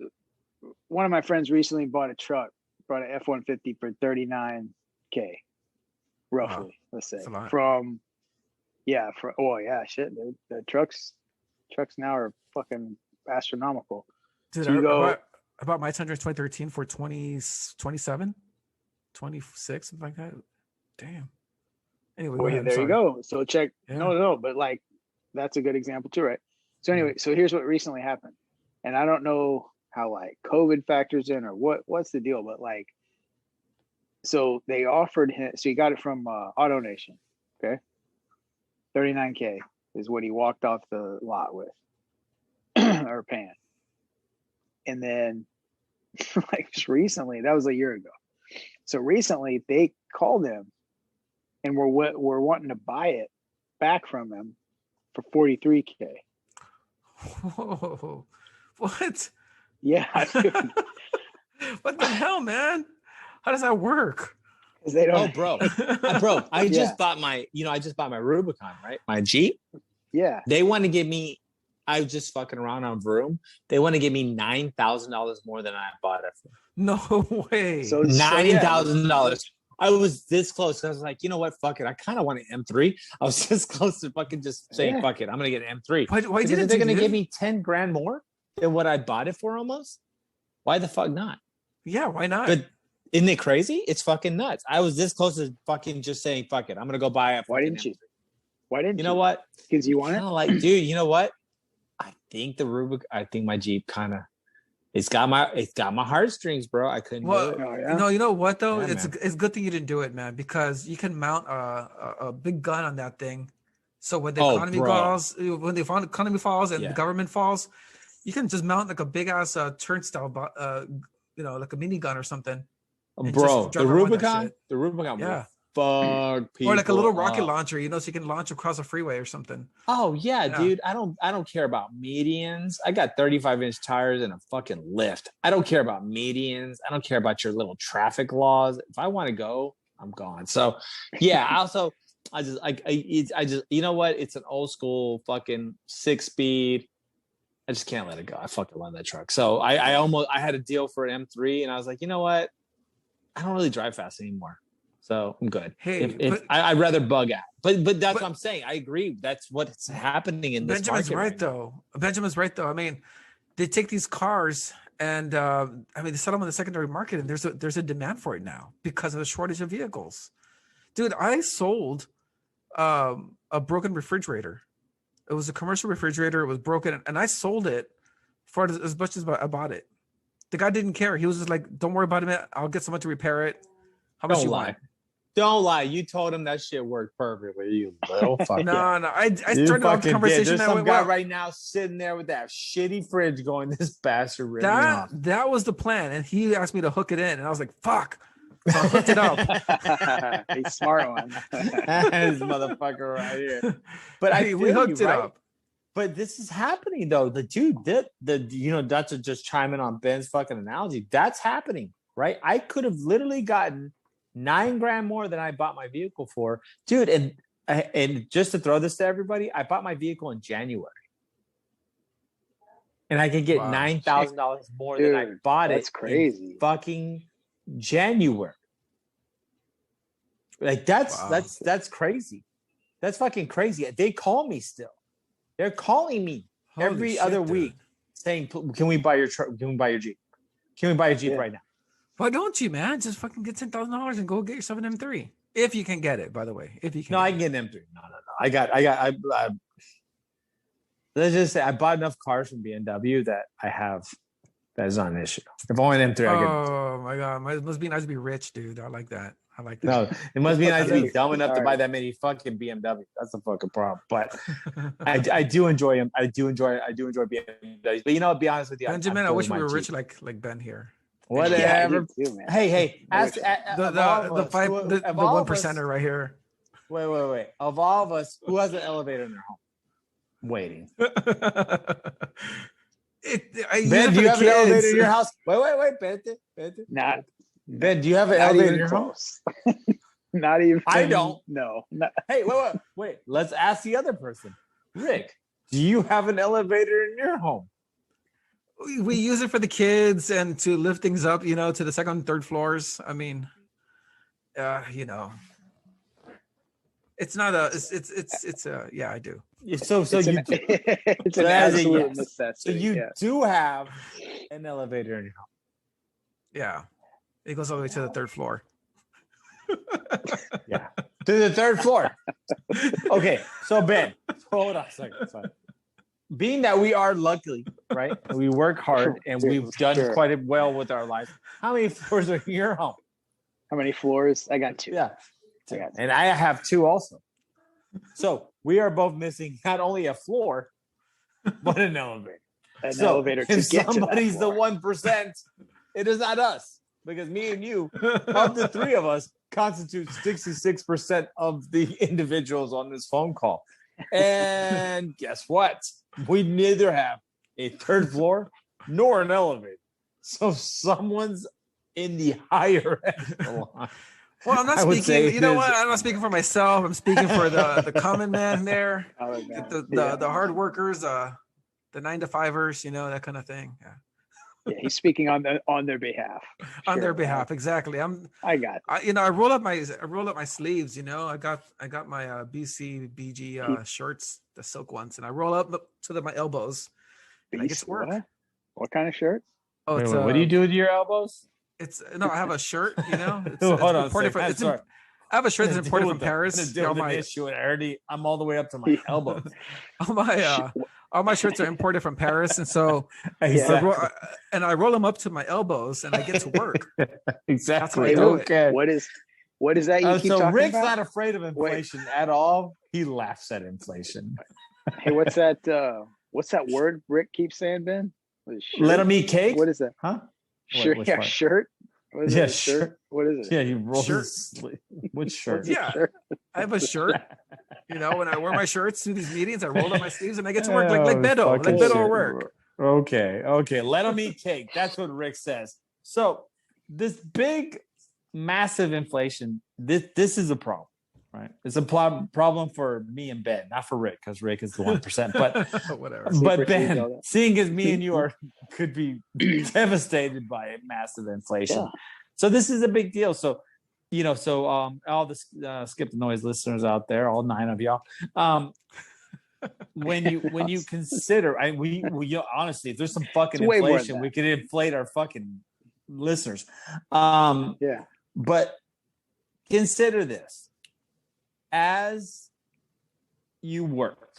one of my friends recently bought an F-150 for $39K, roughly, let's say. Shit, dude. The trucks now are fucking astronomical.
Dude, I bought my Tundra 2013 for 27, 26, something like that. Damn. Anyway,
there you go. So check. Yeah. No, but like that's a good example too, right? So anyway, so here's what recently happened, and I don't know how like COVID factors in or what's the deal, but like, so they offered him. So he got it from AutoNation. Okay, $39K is what he walked off the lot with, or paying. And then, like just recently, that was a year ago. So recently, they called him, and we're wanting to buy it back from him for $43K.
Whoa! What?
Yeah. Dude.
What the hell, man? How does that work?
They don't.
Oh, bro! I just bought my Rubicon, right? My Jeep.
Yeah.
They want to give me. I was just fucking around on Vroom. They want to give me $9,000 more than I bought it for.
No way.
So $9,000. I was this close. I was like, you know what? Fuck it. I kind of want an M3. I was this close to fucking just saying, fuck it. I'm going to get an M3.
Why didn't
they're going to give me 10 grand more than what I bought it for almost? Why the fuck not?
Yeah, why not?
But isn't it crazy? It's fucking nuts. I was this close to fucking just saying, fuck it. I'm going to go buy it.
Why didn't you?
You know what?
Because you want it?
Like, dude, you know what? I think my Jeep kind of, it's got my heartstrings, bro. I couldn't do it.
Oh, yeah? You know what though? Yeah, it's a good thing you didn't do it, man, because you can mount a big gun on that thing. So when the economy falls and the government falls, you can just mount like a big ass turnstile, like a minigun or something.
Bro, the Rubicon will fuck people
or like a little rocket launcher, so you can launch across a freeway or something.
Oh yeah, dude. I don't care about medians. I got 35-inch tires and a fucking lift. I don't care about medians. I don't care about your little traffic laws. If I want to go, I'm gone. So yeah, I just you know what? It's an old school fucking 6-speed. I just can't let it go. I fucking love that truck. So I had a deal for an M3 and I was like, you know what? I don't really drive fast anymore, so I'm good.
Hey,
I'd rather bug out, but that's what I'm saying. I agree. That's what's happening in this
Benjamin's
market
right though. Benjamin's right though. I mean, they take these cars and I mean they sell them on the secondary market, and there's a demand for it now because of the shortage of vehicles. Dude, I sold a broken refrigerator. It was a commercial refrigerator. It was broken, and I sold it for as much as I bought it. The guy didn't care. He was just like, "Don't worry about it. I'll get someone to repair it. How much you want?"
Don't lie. You told him that shit worked perfectly. You little fuck.
No. I started off the conversation.
There's some guy right now sitting there with that shitty fridge going, "This bastard ripped me off."
That was the plan, and he asked me to hook it in, and I was like, "Fuck." So I hooked it up.
He's smart one.
This motherfucker right here. But
we hooked it up.
But this is happening though. The dude did not to just chime in on Ben's fucking analogy. That's happening, right? I could have literally gotten $9,000 more than I bought my vehicle for, dude. And just to throw this to everybody, I bought my vehicle in January, and I could get $9,000 more than I bought it.
That's crazy.
In fucking January. Like that's crazy. That's fucking crazy. They call me still. They're calling me every other week saying, "Can we buy your truck? Can we buy your Jeep? Can we buy a Jeep right now?"
Why don't you, man? Just fucking get $10,000 and go get yourself an M3 if you can get it. By the way, if you can.
No, I can get an M3. No. I let's just say I bought enough cars from BMW that I have. That is not an issue. If I want an M3, I get.
Oh my god, it must be nice to be rich, dude. I like that.
No, it must be nice to be dumb enough to buy that many fucking BMW. That's the fucking problem. But I do enjoy them. I do enjoy BMWs. But to be honest with you,
Benjamin, I wish we were rich like Ben here.
Whatever.
Yeah, too,
Hey. Ask
the 1%er right here.
Wait. Of all of us, who has an elevator in their home? Waiting. Ben, do you have an elevator in your house? Wait, Ben.
Not.
Ben, do you have an elevator in your house?
Not even.
I don't.
No.
Hey, wait. Let's ask the other person. Rick, do you have an elevator in your home?
We use it for the kids and to lift things up, to the second and third floors. I mean, it's not a. It's a. Yeah, I do.
So
it's an absolute necessity.
So you do have an elevator in your home.
Yeah. It goes all the way to the third floor.
Yeah. To the third floor. Okay. So Ben, hold on a second. Sorry. Being that we are lucky, right? We work hard and we've done quite well with our life. How many floors are in your home?
How many floors? I got 2.
Yeah. And I have 2 also. So we are both missing not only a floor, but an elevator.
An elevator to
if
get
somebody's
to that floor.
The 1%, it is not us. Because me and you, of the 3 of us, constitute 66% of the individuals on this phone call. And guess what? We neither have a 3rd floor nor an elevator. So someone's in the higher echelon.
Well, I'm not speaking. You know what? I'm not speaking for myself. I'm speaking for the common man there, the hard workers, the 9-to-5ers. That kind of thing. Yeah.
Yeah, he's speaking on their behalf.
On their behalf, exactly. I roll up my sleeves. I got my BG shirts, the silk ones, and I roll up to my elbows. And I get to work.
What kind of shirt?
Oh,
what do you do with your elbows?
I have a shirt.
Hold on.
I have a shirt that's imported from Paris.
I'm all the way up to my elbow.
All my shirts are imported from Paris, and so I roll them up to my elbows, and I get to work.
Exactly.
Okay. What is that you keep talking
Rick's
about?
not afraid of inflation at all. He laughs at inflation.
Hey, what's that? What's that word Rick keeps saying, Ben?
Let him eat cake.
What is that?
Huh?
Shirt. Yeah, shirt. What is it?
Shirt.
What is it?
Yeah, you roll his sleeve. Which shirt?
I have a shirt. When I wear my shirts to these meetings, I roll up my sleeves and I get to work like Beto. Like Beto work.
Okay. Let him eat cake. That's what Rick says. So this big, massive inflation, this is a problem, right? It's a problem for me and Ben, not for Rick, because Rick is the 1%. But
whatever.
But Ben, seeing as me and you could be devastated by massive inflation. So this is a big deal. So, all the Skip the Noise listeners out there, all 9 of y'all, when you consider, we honestly, if there's some fucking inflation, we could inflate our fucking listeners. But consider this: as you work,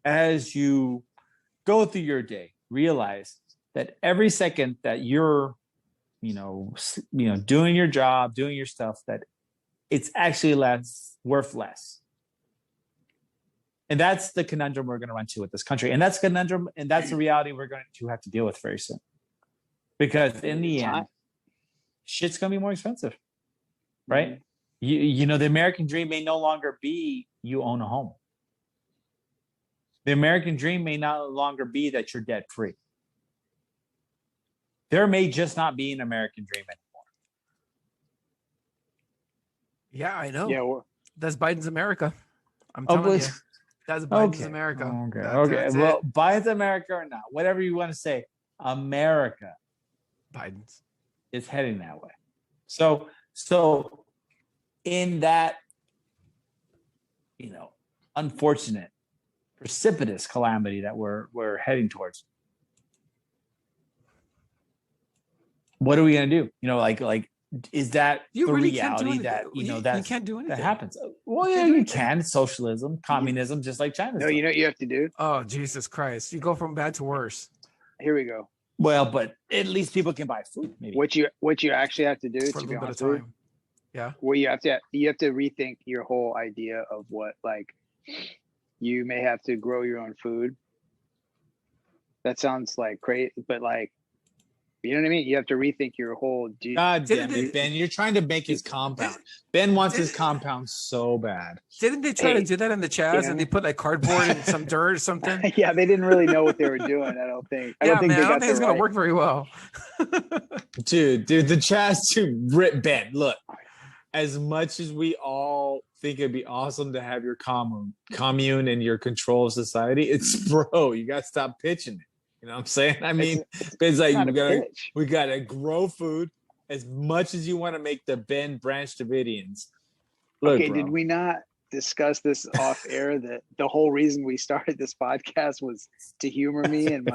as you go through your day, realize that every second that you're doing your job, doing your stuff, that it's actually worth less. And that's the conundrum we're going to run to with this country. And that's conundrum, and that's the reality we're going to have to deal with very soon. Because in the end, shit's going to be more expensive, right? Mm-hmm. The American dream may no longer be you own a home. The American dream may no longer be that you're debt free. There may just not be an American dream anymore.
Yeah, I know.
Yeah,
that's Biden's America. I'm telling you. That's Biden's America.
Okay. Well, Biden's America or not, whatever you want to say, America,
Biden's,
is heading that way. So in that, unfortunate, precipitous calamity that we're heading towards, what are we going to do? Like, is that
you
the
really
reality that,
you can't do anything
that happens? Well, yeah, you can. It's socialism, communism, just like China.
No, you know what you have to do?
Oh, Jesus Christ. You go from bad to worse.
Here we go.
Well, but at least people can buy food. Maybe.
What you actually have to do
for
to
a
be
little
honest
bit of
with
time. Yeah.
Well, you have to rethink your whole idea of what, like, you may have to grow your own food. That sounds like crazy, but like, you know what I mean? You have to rethink your whole.
God damn it, Ben! You're trying to make his compound. Ben wants his compound so bad.
Didn't they try to do that in the Chaz and they put like cardboard and some dirt or something?
Yeah, they didn't really know what they were doing. I don't think. I don't think
it's gonna work very well.
dude, the Chaz too. Ben, look. As much as we all think it'd be awesome to have your commune and your control of society, you gotta stop pitching it. You know what I'm saying? I mean, it's like we gotta grow food as much as you want to make the Ben Branch Davidians. Look,
okay, did we not discuss this off air? That the whole reason we started this podcast was to humor me and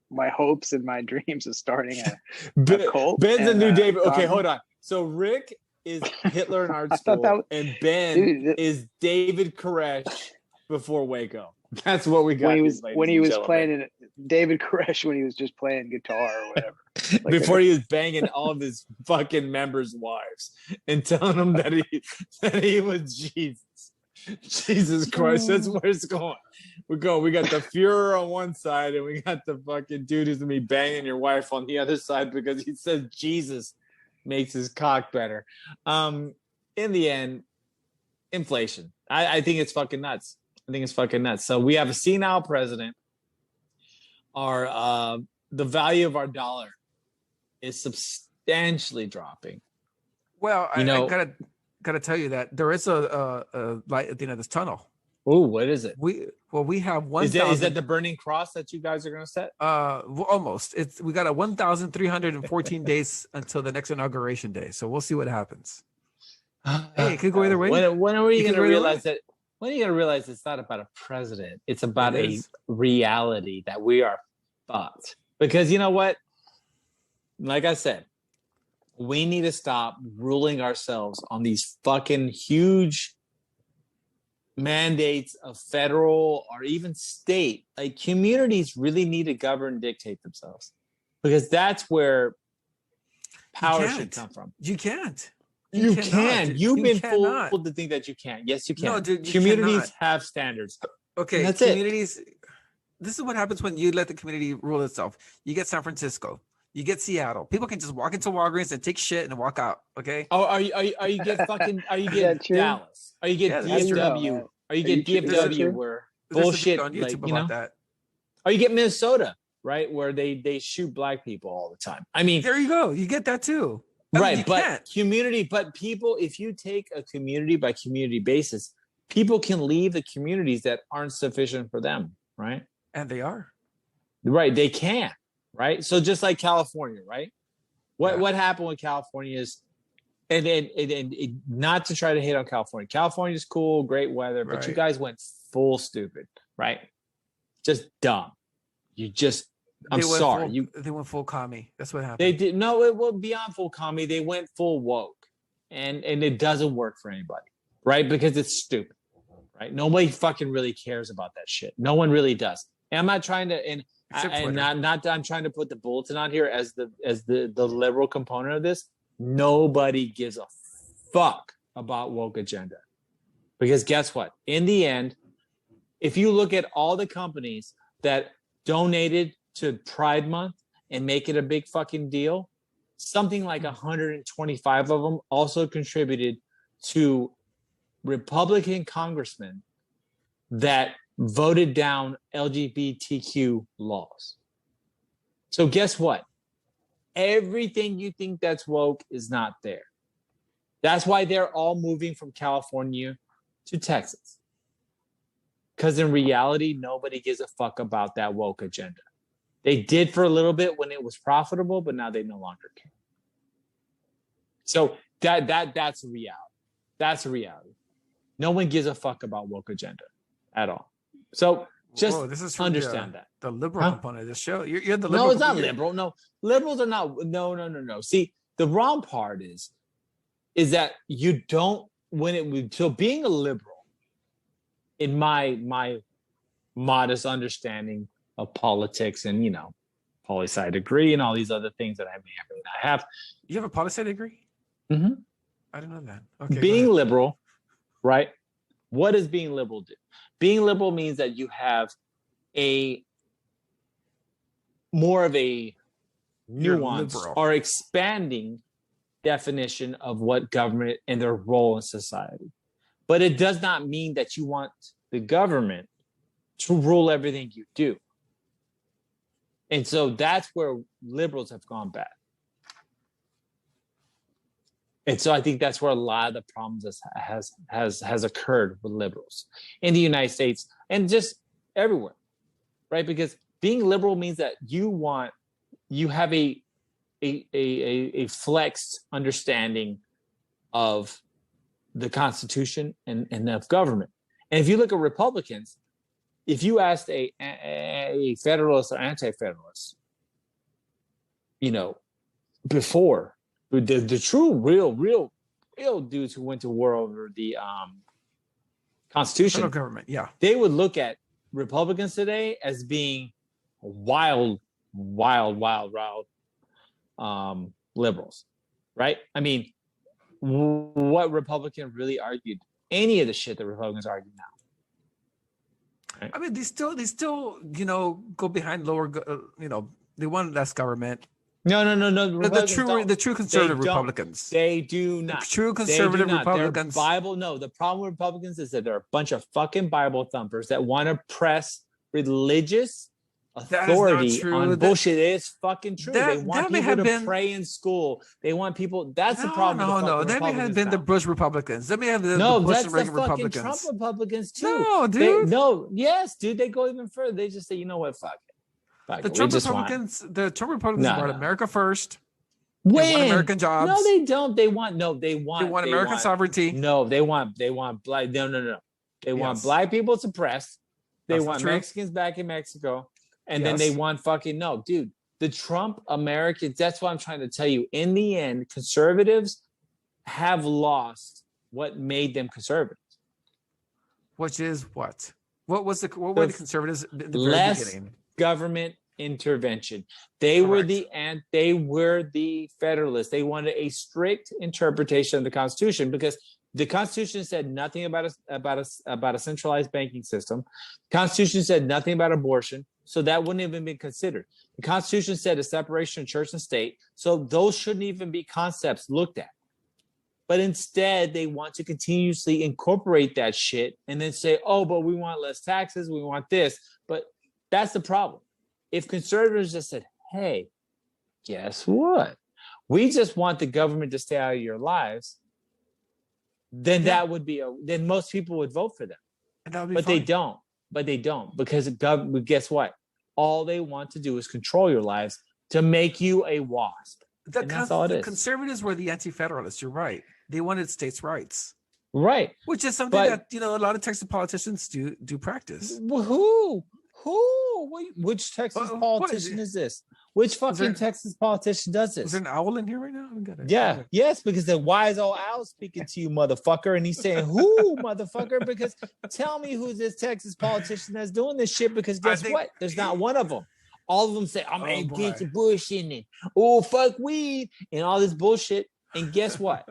my hopes and my dreams of starting a cult.
Ben's a new David. Okay, hold on. So Rick is Hitler in art school, and Ben is David Koresh before Waco. That's what we got.
When he was playing David Koresh when he was just playing guitar or whatever.
Like before he was banging all of his fucking members' wives and telling them that he was Jesus. Jesus Christ, that's where it's going. We got the Fuhrer on one side and we got the fucking dude who's gonna be banging your wife on the other side because he says Jesus makes his cock better. In the end, inflation. I think it's fucking nuts. So we have a senile president. The value of our dollar is substantially dropping.
Well, I gotta tell you that there is a light at the end of this tunnel.
Oh, what is it?
We have 1,000.
Is that the burning cross that you guys are gonna set?
Almost. We got 1,314 days until the next inauguration day. So we'll see what happens. Hey, it could go either way.
When are you gonna realize that? When are you going to realize it's not about a president? It's about a reality that we are fucked. Because you know what? Like I said, we need to stop ruling ourselves on these fucking huge mandates of federal or even state. Like communities really need to govern and dictate themselves. Because that's where power should come from.
You can't.
You can. You've been fooled to think that you can't. Yes, you can.
No, dude,
communities have standards.
Okay, that's communities. This is what happens when you let the community rule itself. You get San Francisco. You get Seattle. People can just walk into Walgreens and take shit and walk out. Okay.
Oh, are you get fucking? Are you get Dallas? Are you get DFW? Are you get DFW where bullshit on YouTube about that? Or you get Minnesota, right, where they shoot black people all the time. I mean,
there you go. You get that too.
Right, but people, if you take a community by community basis, people can leave the communities that aren't sufficient for them, right?
And they are.
Right, they can, right? So just like California, right? What happened with California is, and not to try to hate on California. California's cool, great weather, but you guys went full stupid, right? Just dumb. I'm sorry.
They went full commie. That's what happened.
They did it was beyond full commie. They went full woke, and it doesn't work for anybody, right? Because it's stupid, right? Nobody fucking really cares about that shit. No one really does. And I'm not trying to, not that I'm trying to put the bulletin on here as the liberal component of this. Nobody gives a fuck about woke agenda, because guess what? In the end, if you look at all the companies that donated to Pride Month and make it a big fucking deal, something like 125 of them also contributed to Republican congressmen that voted down LGBTQ laws. So guess what? Everything you think that's woke is not there. That's why they're all moving from California to Texas. Because in reality, nobody gives a fuck about that woke agenda. They did for a little bit when it was profitable, but now they no longer care. So that's a reality. That's a reality. No one gives a fuck about woke agenda at all. So just
this is
understand that.
The liberal component of the show. You're the liberal.
No, it's not liberal. No, liberals are not. No. See, the wrong part is that you don't so being a liberal, in my modest understanding of politics and poli-sci degree and all these other things that I may or may not have.
You have a poli-sci degree?
Mm-hmm.
I didn't know that. Okay.
Being liberal, right? What does being liberal do? Being liberal means that you have a more of a nuanced or expanding definition of what government and their role in society. But it does not mean that you want the government to rule everything you do. And so that's where liberals have gone bad. And so I think that's where a lot of the problems has occurred with liberals in the United States and just everywhere, right? Because being liberal means that you have a flexed understanding of the Constitution and of government. And if you look at Republicans, if you asked a Federalist or anti-Federalist, before the true real dudes who went to war over the Constitution,
federal government, yeah,
they would look at Republicans today as being wild liberals, right? I mean, what Republican really argued any of the shit that Republicans argue now? Right?
I mean, they still go behind lower, they want less government.
No.
The true conservative Republicans.
They do not.
The true conservative Republicans.
The problem with Republicans is that they're a bunch of fucking Bible thumpers that want to press religious authority on bullshit. It is fucking true. They want people to pray in school. They want people. That's the problem.
No. That may have been the Bush Republicans. That may have been the Bush and Reagan Republicans.
Trump Republicans too.
No, dude.
Yes, dude. They go even further. They just say, you know what? Fuck it.
The Trump Republicans want America first.
They
want American jobs.
No, they don't. They want
American sovereignty.
No, they want black. No. They want black people suppressed. They want Mexicans back in Mexico. And then they want dude, the Trump Americans, that's what I'm trying to tell you. In the end, conservatives have lost what made them conservatives.
Which is what? What were the conservatives in the very beginning?
Government intervention. They were the Federalists. They wanted a strict interpretation of the Constitution because the Constitution said nothing about a centralized banking system. The Constitution said nothing about abortion, so that wouldn't even be considered. The Constitution said a separation of church and state, so those shouldn't even be concepts looked at. But instead, they want to continuously incorporate that shit and then say, oh, but we want less taxes, we want this. But that's the problem. If conservatives just said, hey, guess what? We just want the government to stay out of your lives, then that would be then most people would vote for them. But they don't. Because guess what? All they want to do is control your lives to make you a WASP. That's all it is.
Conservatives were the anti-federalists. You're right. They wanted states' rights.
Right.
Which is something that, a lot of Texas politicians do practice.
Who? Which Texas politician is this? Which fucking Texas politician does this?
Is there an owl in here right now?
Yeah. Yes, because the wise old owl speaking to you, motherfucker. And he's saying, who, motherfucker? Because tell me who's this Texas politician that's doing this shit. Because guess what? There's not one of them. All of them say, I'm against the bush in it. Oh, fuck weed. And all this bullshit. And guess what?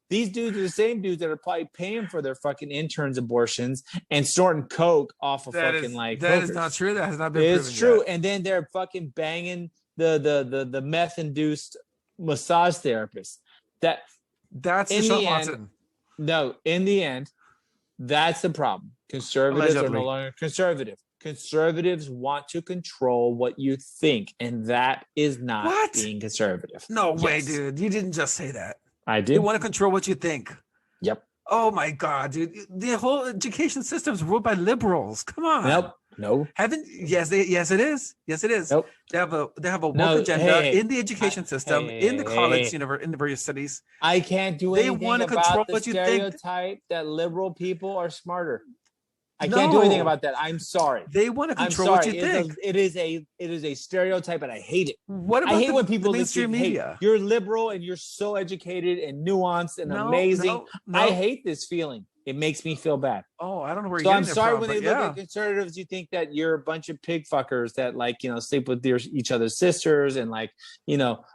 These dudes are the same dudes that are probably paying for their fucking interns' abortions and snorting coke off of
that
hookers.
Is not true. That has not been proven.
It's true.
Yet.
And then they're fucking banging the meth-induced massage therapist. That's
Deshaun Watson.
No, in the end, that's the problem. Conservatives are no longer conservative. Conservatives want to control what you think, and that is not being conservative.
No way, dude. You didn't just say that.
I did.
You want to control what you think.
Yep.
Oh my God, dude. The whole education system is ruled by liberals. Come on.
Nope. No.
Yes, it is. Yes, it is.
Nope.
They have a woke agenda in the education system, in the college, university studies.
I can't do anything
they want to control
the
what you
stereotype
think.
that liberal people are smarter. I can't do anything about that. I'm sorry.
They want to control what you think.
It is a stereotype, and I hate it.
What about
I hate when people
mainstream media?
Hey, you're liberal and you're so educated and nuanced and amazing. No. I hate this feeling. It makes me feel bad.
Oh, I don't know where you're
getting it from. So I'm sorry when they look at conservatives, you think that you're a bunch of pig fuckers that sleep with each other's sisters and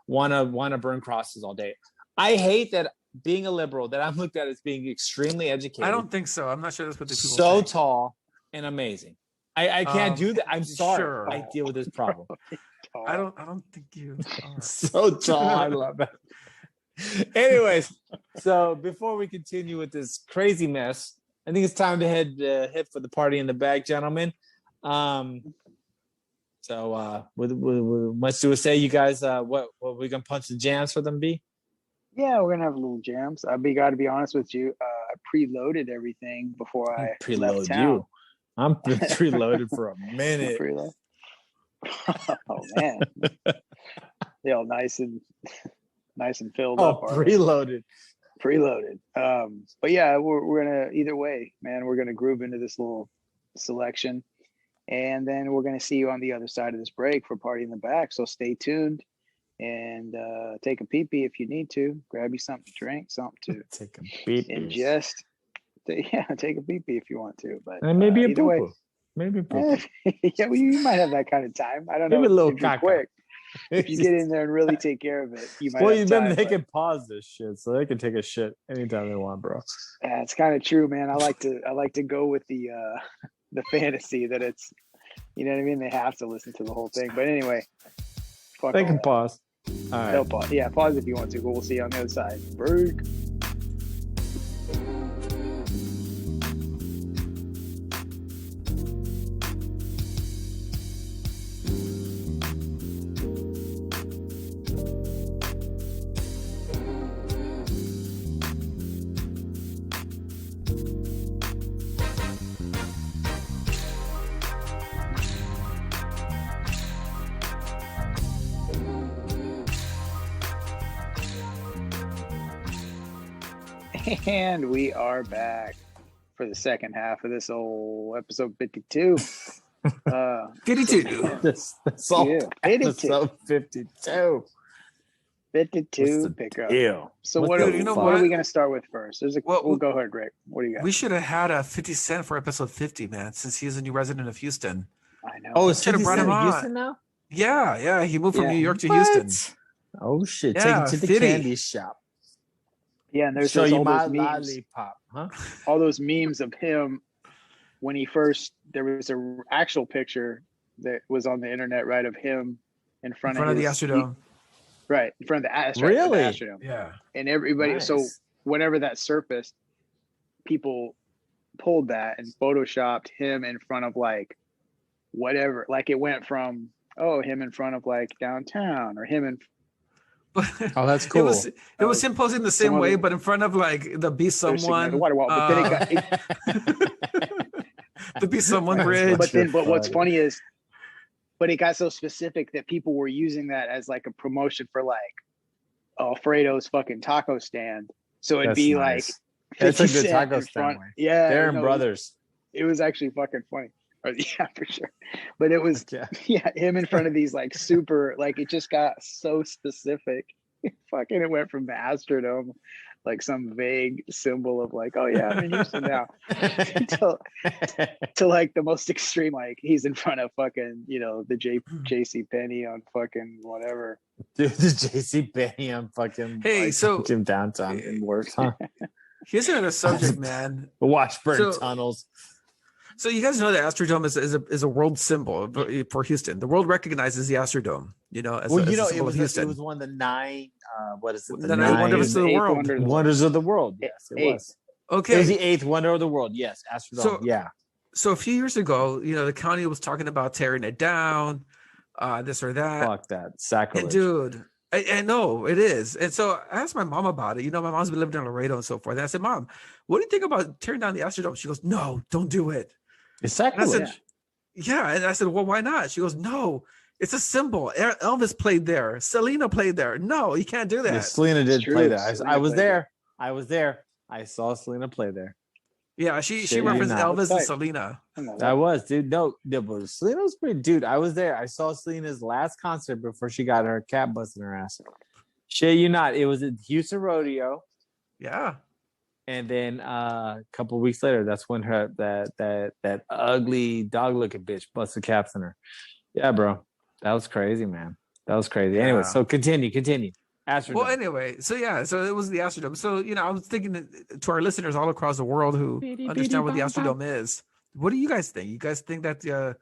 want to burn crosses all day. I hate that. Being a liberal, that I'm looked at as being extremely educated.
I don't think so. I'm not sure that's what the people
so
think.
Tall and amazing. I can't do that. I'm sorry. Sure. I deal with this problem.
I don't think you are.
So tall. I love that. Anyways, so before we continue with this crazy mess, I think it's time to head for the party in the bag, gentlemen. So with much to say, you guys, what we gonna punch the jams for them, B?
Yeah, we're gonna have a little jams. I got to be honest with you. I preloaded everything before I left town.
I'm preloaded for a minute.
Oh man, they all nice and filled up.
Preloaded.
But yeah, we're gonna either way, man. We're gonna groove into this little selection, and then we're gonna see you on the other side of this break for Party in the Back. So stay tuned. And take a pee-pee if you need to. Grab you something to drink, something to
take a pee-pee.
Ingest. Take a pee-pee if you want to. But
and maybe a poo-poo. Maybe a poo-poo.
Yeah, well, you might have that kind of time. I don't know.
Maybe a little
if you're quick. If you get in there and really take care of it, you might.
Well, they can pause this shit, so they can take a shit anytime they want, bro.
Yeah, it's kind of true, man. I like to go with the fantasy that it's, you know what I mean. They have to listen to the whole thing, but anyway.
They can pause. All right.
They'll pause. Yeah, pause if you want to, but we'll see you on the other side. Break. And we are back for the second half of this old episode 52.
52.
That's all. Yeah, 52. Episode 52.
52 pickup.
Deal?
So what are we going to start with first? We'll go ahead, Greg. What do you got?
We should have had a 50 Cent for episode 50, man, since he's a new resident of Houston.
I know.
Oh, it's 50 Cent in Houston now?
Yeah. He moved from New York to Houston.
Oh, shit. Take him to the candy shop.
Yeah, and there's
all those
memes,
lollipop, huh?
All those memes of him when there was an actual picture that was on the internet, right, of him in front of
the Astrodome.
Right, in front of the Astrodome.
Really?
Yeah.
And everybody, nice. So whenever that surfaced, people pulled that and photoshopped him in front of whatever. Like it went from, him in front of downtown or him in.
Oh, that's cool.
It was him posing the same way, but in front of the Be Someone.
The water wall, but then
the Be Someone bridge.
But what's funny is but it got so specific that people were using that as like a promotion for like Alfredo's fucking taco stand. So it'd be
nice.
like
That's a
50
good
Cent
taco
in
stand.
front. Yeah,
They're
no,
brothers.
It was actually fucking funny. Yeah, for sure. But it was yeah, him in front of these like super, like it just got so specific. Fucking it went from the Astrodome, like some vague symbol of like, oh yeah, I'm in Houston now, to like the most extreme, like he's in front of fucking, you know, the JC Penney on fucking whatever.
Dude, the JC Penney on fucking fucking downtown in works, huh?
Here's another subject, man.
Washburn tunnels.
So you guys know the Astrodome is a world symbol for Houston. The world recognizes the Astrodome, you know, as a symbol of Houston.
It was one of the 9, what is it?
The 9 wonders of the world.
Wonders of the world. Yes, it was.
Okay.
It was the 8th wonder of the world. Yes, Astrodome.
So a few years ago, you know, the county was talking about tearing it down, this or that.
Fuck that. Sacrilege.
And dude, I know it is. And so I asked my mom about it. You know, my mom's been living in Laredo and so forth. And I said, Mom, what do you think about tearing down the Astrodome? She goes, no, don't do it.
It's sacrilege.
And I said, well, why not? She goes, no, it's a symbol. Elvis played there. Selena played there. No, you can't do that.
Yeah, Selena did play there. I was there. I was there. I saw Selena play there.
Yeah, she referenced Elvis and Selena.
I was, dude. No, but Selena was pretty, dude. I was there. I saw Selena's last concert before she got her cat busted in her ass. Shit, you not. It was at Houston Rodeo.
Yeah.
And then a couple of weeks later, that's when that ugly dog looking bitch busted caps in her. Yeah, bro. That was crazy, man. That was crazy. Yeah. Anyway, so continue. Astrodome.
Well, anyway, so it was the Astrodome. So, you know, I was thinking to our listeners all across the world who understand what the Astrodome is. What do you guys think? You guys think that the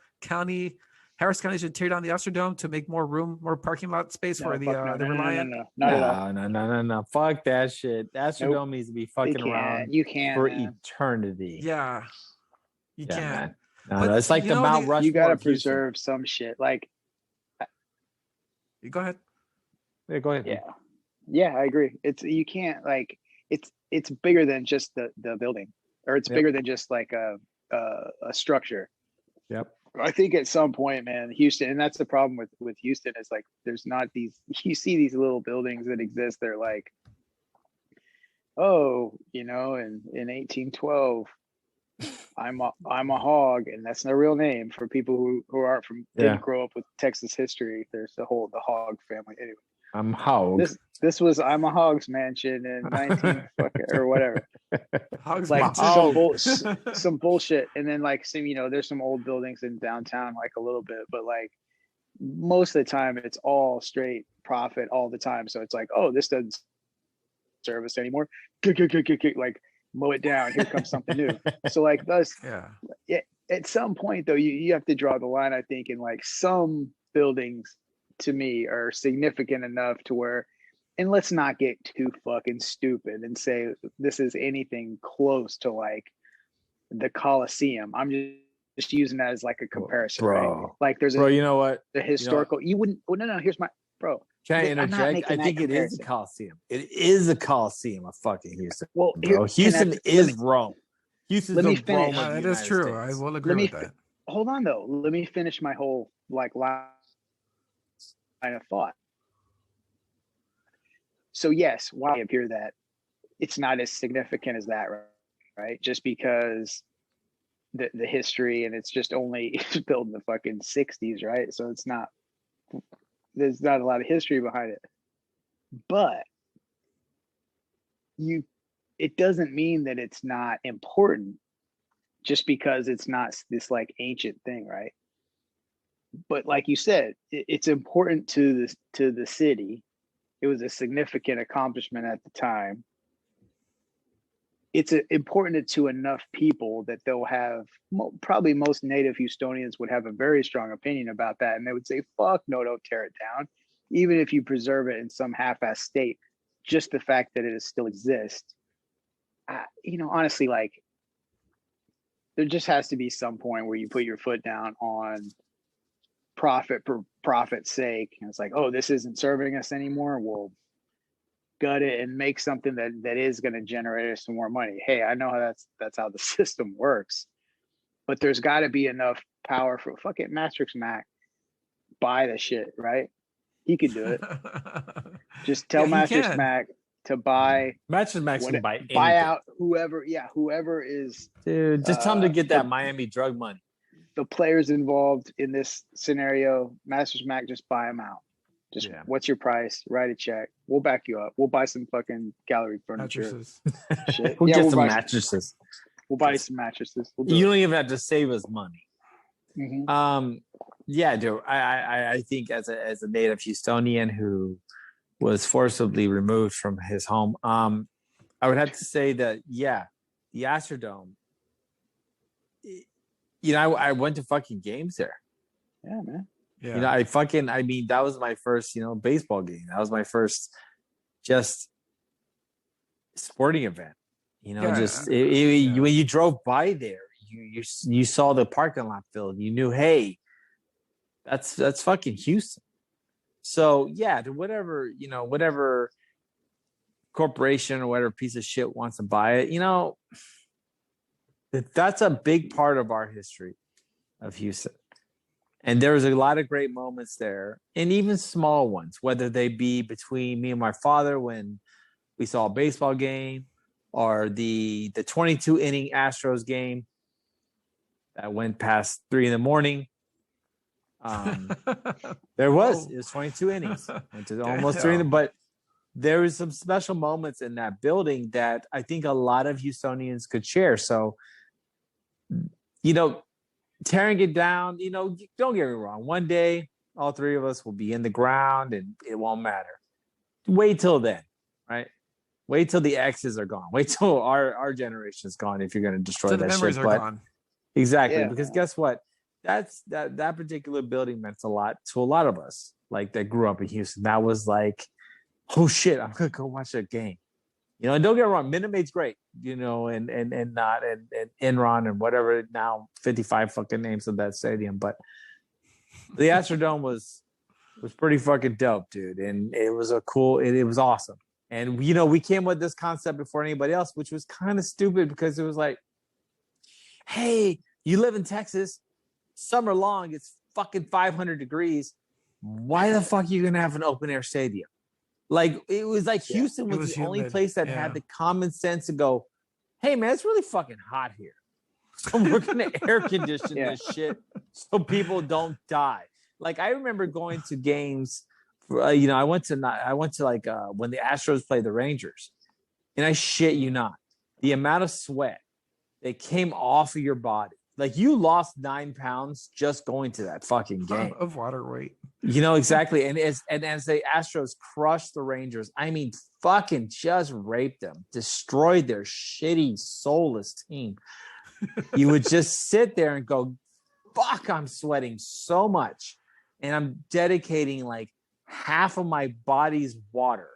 Harris County should tear down the Astrodome to make more room, more parking lot space for the Reliant?
No. Fuck that shit. The Astrodome needs to be fucking around for eternity.
Yeah. You can't.
No, it's like the Mount Rushmore.
You gotta preserve some shit. Like,
you go ahead.
Yeah, go ahead.
Yeah, I agree. You can't, like, it's bigger than just the building, or it's bigger than just like a structure.
Yep.
I think at some point, man, Houston, and that's the problem with Houston, is like there's not these, you see these little buildings that exist. They're like, oh, you know, in 1812, I'm a hog, and that's no real name for people who aren't didn't grow up with Texas history. There's the hog family. Anyway,
I'm hog.
This was I'm a Hog's mansion in 19 or whatever.
Hogs
like some bullshit. And then like some, you know, there's some old buildings in downtown, like a little bit, but like most of the time it's all straight profit all the time. So it's like, oh, this doesn't serve us anymore. Like mow it down. Here comes something new. So like at some point though, you have to draw the line, I think, in like some buildings to me are significant enough to where, and let's not get too fucking stupid and say this is anything close to like the Coliseum. I'm just using that as like a comparison,
bro.
Right? Like there's
you know what?
The historical, you wouldn't, well, no, here's my, bro.
Can I interject? I think it is a Coliseum. It is a Coliseum of fucking Houston.
Well,
Houston is Rome. Houston's the Rome.
That is true. I will agree with that.
Hold on though. Let me finish my whole like line of thought. So yes, why appear that it's not as significant as that, right? Just because the history, and it's just only built in the fucking 60s, right? So there's not a lot of history behind it. But it doesn't mean that it's not important just because it's not this like ancient thing, right? But like you said, it's important to the city. It was a significant accomplishment at the time. It's important to enough people that they'll have, probably most native Houstonians would have a very strong opinion about that. And they would say, fuck no, don't tear it down. Even if you preserve it in some half-assed state, just the fact that it still exists. You know, honestly, like there just has to be some point where you put your foot down on profit for profit's sake. And it's like, oh, this isn't serving us anymore. We'll gut it and make something that is going to generate us some more money. Hey, I know how that's how the system works, but there's got to be enough power for fuck it, Matrix Mac. buy the shit, right? He could do it. Just tell Mattress Mac to buy.
Mattress Mac can buy anything.
Buy out whoever is.
Dude, just tell him to get that Miami drug money.
The players involved in this scenario, Mattress Mac, just buy them out. Just what's your price? Write a check. We'll back you up. We'll buy some fucking gallery furniture.
Mattresses.
Shit.
We'll get some mattresses.
We'll buy some mattresses.
You don't even have to save us money.
Mm-hmm.
Yeah, dude. I think as a native Houstonian who was forcibly removed from his home, I would have to say that the Astrodome. You know, I went to fucking games there.
Yeah, man.
Yeah. You know, I mean, that was my first, baseball game. That was my first just sporting event. You know, when you drove by there, you saw the parking lot filled. You knew, hey, that's fucking Houston. So yeah, to whatever corporation or whatever piece of shit wants to buy it, that's a big part of our history of Houston. And there was a lot of great moments there, and even small ones, whether they be between me and my father when we saw a baseball game, or the 22 inning Astros game that went past 3 a.m. It was 22 innings, went to almost 3 but there was some special moments in that building that I think a lot of Houstonians could share. So, tearing it down, don't get me wrong. One day, all three of us will be in the ground and it won't matter. Wait till then, right? Wait till the X's are gone. Wait till our generation is gone if you're going to destroy that shit. The memories are gone. Exactly, because guess what? That particular building meant a lot to a lot of us, like that grew up in Houston. That was like, oh shit, I'm going to go watch that game. And don't get me wrong, Minute Maid's great, and Enron and whatever now 55 fucking names of that stadium, but the Astrodome was pretty fucking dope, dude, and it was it was awesome. And we came with this concept before anybody else, which was kind of stupid because it was like, hey, you live in Texas, summer long, it's fucking 500 degrees. Why the fuck are you gonna have an open air stadium? Like, it was like Houston was the only place that had the common sense to go, hey, man, it's really fucking hot here. So we're going to air condition this shit so people don't die. Like, I remember going to games, I went to like when the Astros played the Rangers. And I shit you not, the amount of sweat that came off of your body. Like, you lost 9 pounds just going to that fucking game.
Of water weight.
Exactly. And as the Astros crushed the Rangers, I mean, fucking just raped them, destroyed their shitty, soulless team. You would just sit there and go, fuck, I'm sweating so much. And I'm dedicating like half of my body's water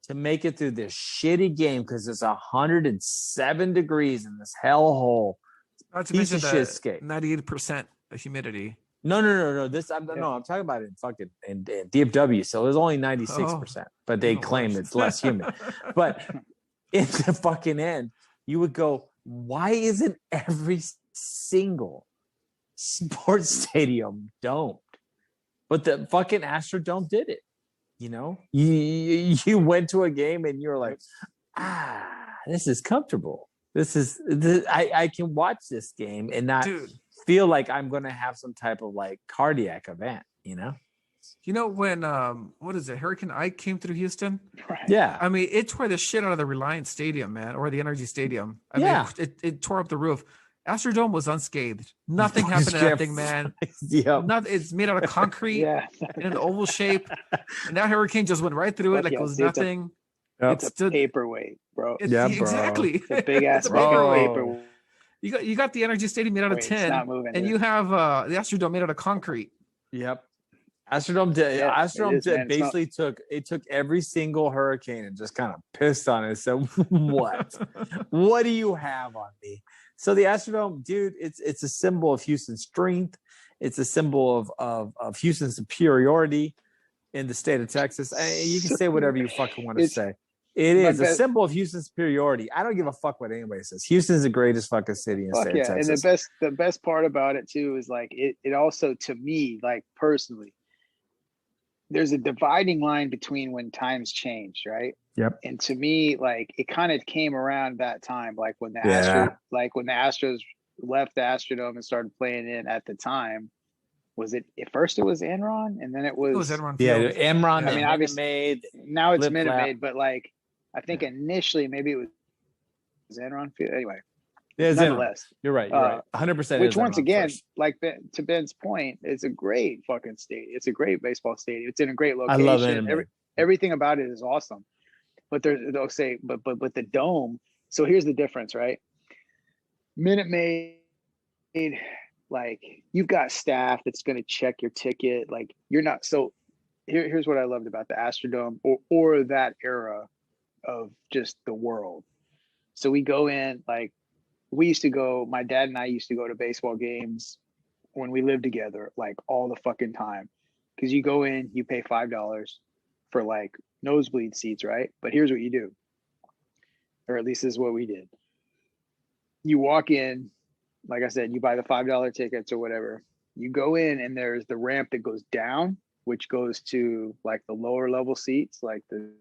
to make it through this shitty game because it's 107 degrees in this hellhole.
Not to mention the 98% humidity.
No. I'm talking about it in DFW. So it was only 96%, but they claim it's less humid. But in the fucking end, you would go, why isn't every single sports stadium domed? But the fucking Astrodome did it. You went to a game and you're like, this is comfortable. I can watch this game and not feel like I'm going to have some type of like cardiac event,
when what is it, Hurricane Ike came through Houston?
Right.
Yeah,
I mean, it tore the shit out of the Reliance Stadium, man, or the Energy Stadium. I mean, it tore up the roof. Astrodome was unscathed. Nothing happened to that thing, man. It's made out of concrete in an oval shape, and that hurricane just went right through it like it was nothing.
It's a paperweight, bro.
Exactly.
It's a big ass paperweight.
You got the Energy Stadium made out of tin, and you have the Astrodome made out of concrete.
Yep. Astrodome basically took every single hurricane and just kind of pissed on it. So what do you have on me? So the Astrodome, dude, it's a symbol of Houston's strength. It's a symbol of Houston's superiority in the state of Texas. You can say whatever you fucking want to say. It is a symbol of Houston's superiority. I don't give a fuck what anybody says. Houston's the greatest fucking city in the state of Texas.
And the best part about it too is like it also, to me, like personally, there's a dividing line between when times changed, right?
Yep.
And to me, like it kind of came around that time, like when the Astros left the Astrodome and started playing in at the time. Was it at first it was Enron and then it was
Enron
Yeah,
Field.
Enron.
I mean, obviously
Made.
now it's Minute Maid, but like I think initially maybe it was Enron Field. Anyway,
Yeah,
nonetheless,
you're right. You're right. 100%.
which once again, like to Ben's point, it's a great fucking stadium. It's a great baseball stadium. It's in a great location.
I love it.
Everything about it is awesome. But they'll say, but with the dome. So here's the difference, right? Minute Maid, like you've got staff that's going to check your ticket. Like you're not. So here's what I loved about the Astrodome or that era of just the world. So we go in, like we used to go, my dad and I used to go to baseball games when we lived together, like all the fucking time. Because you go in, you pay $5 for like nosebleed seats, right? But here's what you do, or at least this is what we did. You walk in, like I said, you buy the $5 tickets or whatever. You go in and there's the ramp that goes down, which goes to like the lower level seats, like the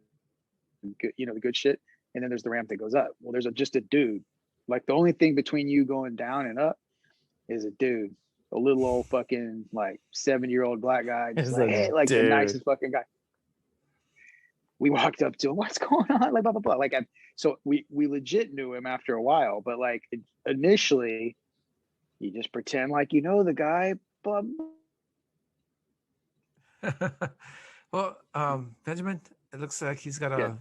good shit. And then there's the ramp that goes up. Well, there's just a dude. Like the only thing between you going down and up is a dude, a little old fucking like 70-year-old black guy, just like, hey, like the nicest fucking guy. We walked up to him, what's going on? Like blah blah blah. Like so we legit knew him after a while, but like initially, you just pretend like you know the guy. Blah.
Well, Benjamin, it looks like he's got a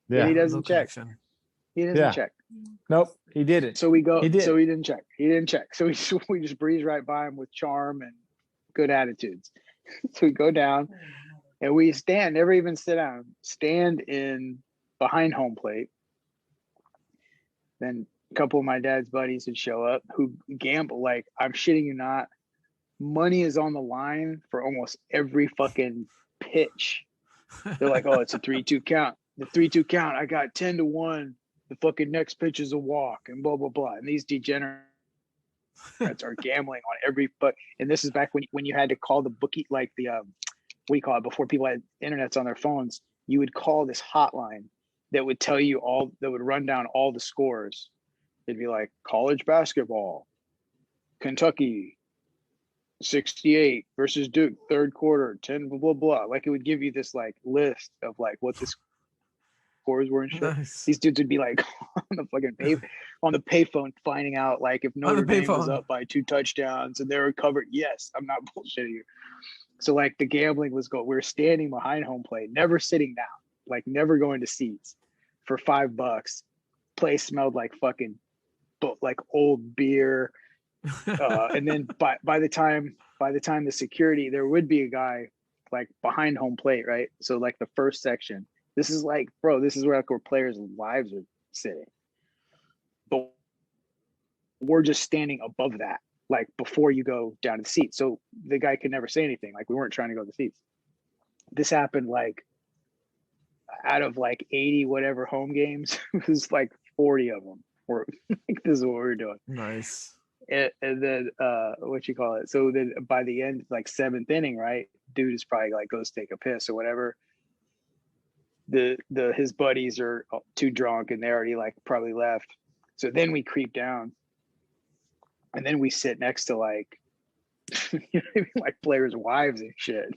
he doesn't check.
Connection.
He doesn't check.
Nope, he didn't.
So we go.
He did.
So he didn't check. He didn't check. So we just breeze right by him with charm and good attitudes. So we go down and we stand. Never even sit down. Stand in behind home plate. Then a couple of my dad's buddies would show up who gamble. Like I'm shitting you not. Money is on the line for almost every fucking pitch. They're like, oh, it's a 3-2 count. The 3-2 count. I got 10-1. The fucking next pitch is a walk and blah, blah, blah. And these degenerates are gambling on every, and this is back when you had to call the bookie, like the, what do you call it? Before people had internets on their phones, you would call this hotline that would tell you that would run down all the scores. It'd be like college basketball, Kentucky, 68 versus Duke, third quarter, 10, blah, blah, blah. Like it would give you this like list of like what the scores were and shit. Nice. These dudes would be like on the fucking payphone finding out like if Notre Dame was up by 2 touchdowns and they were covered. Yes, I'm not bullshitting you. So like the gambling was we were standing behind home plate, never sitting down, like never going to seats for $5. Place smelled like fucking like old beer. And then by the time the security, there would be a guy like behind home plate, right? So like the first section. This is like, bro, this is where players' lives are sitting. But we're just standing above that, like before you go down to the seats. So the guy could never say anything. Like we weren't trying to go to the seats. This happened like out of like 80 whatever home games, it was like 40 of them. Or like this is what we were doing.
Nice.
And then what you call it? So then by the end, like 7th inning, right? Dude is probably like goes take a piss or whatever. His buddies are too drunk and they already like probably left. So then we creep down and then we sit next to like you know what I mean? Like players' wives and shit.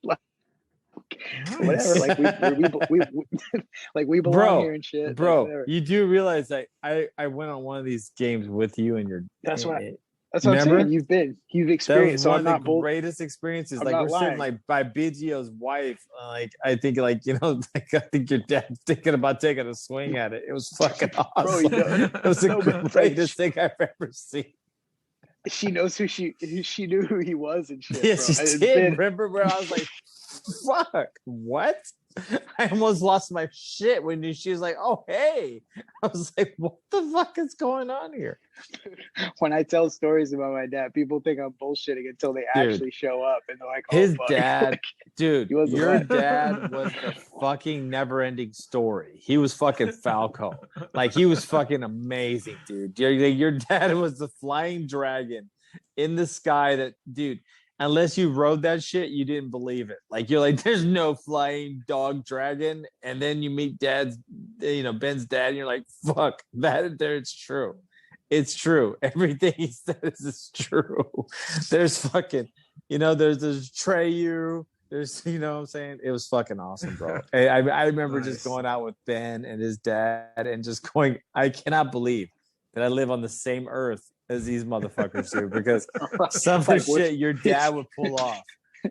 Like, whatever, like we like we belong here and shit.
Bro,
like,
you do realize that I went on one of these games with you and your
that's what I'm saying. You've experienced.
That was
so
one of the greatest experiences.
I'm
like we're
lying.
sitting like by BGO's wife. Like I think like you know like I think your dad's thinking about taking a swing at it. It was fucking awesome. Bro, it was the greatest thing I've ever seen.
She knows who she knew who he was and shit.
Yeah,
bro.
she did. Remember where I was like, fuck, what? I almost lost my shit when she was like, oh, hey. I was like, what the fuck is going on here?
When I tell stories about my dad, people think I'm bullshitting until they actually show up and they're like, oh,
his
fuck.
dad, dude, your
alive.
dad was the fucking never-ending story. He was fucking Falco. Like, he was fucking amazing, dude. Your dad was the flying dragon in the sky that, dude, unless you rode that shit, you didn't believe it. Like you're like, there's no flying dog dragon, and then you meet Ben's dad, and you're like, fuck that. There, it's true. It's true. Everything he says is true. There's fucking, there's Treyu. There's, what I'm saying? It was fucking awesome, bro. I remember just going out with Ben and his dad and just going, I cannot believe that I live on the same earth as these motherfuckers do, because some of the shit your dad would pull off.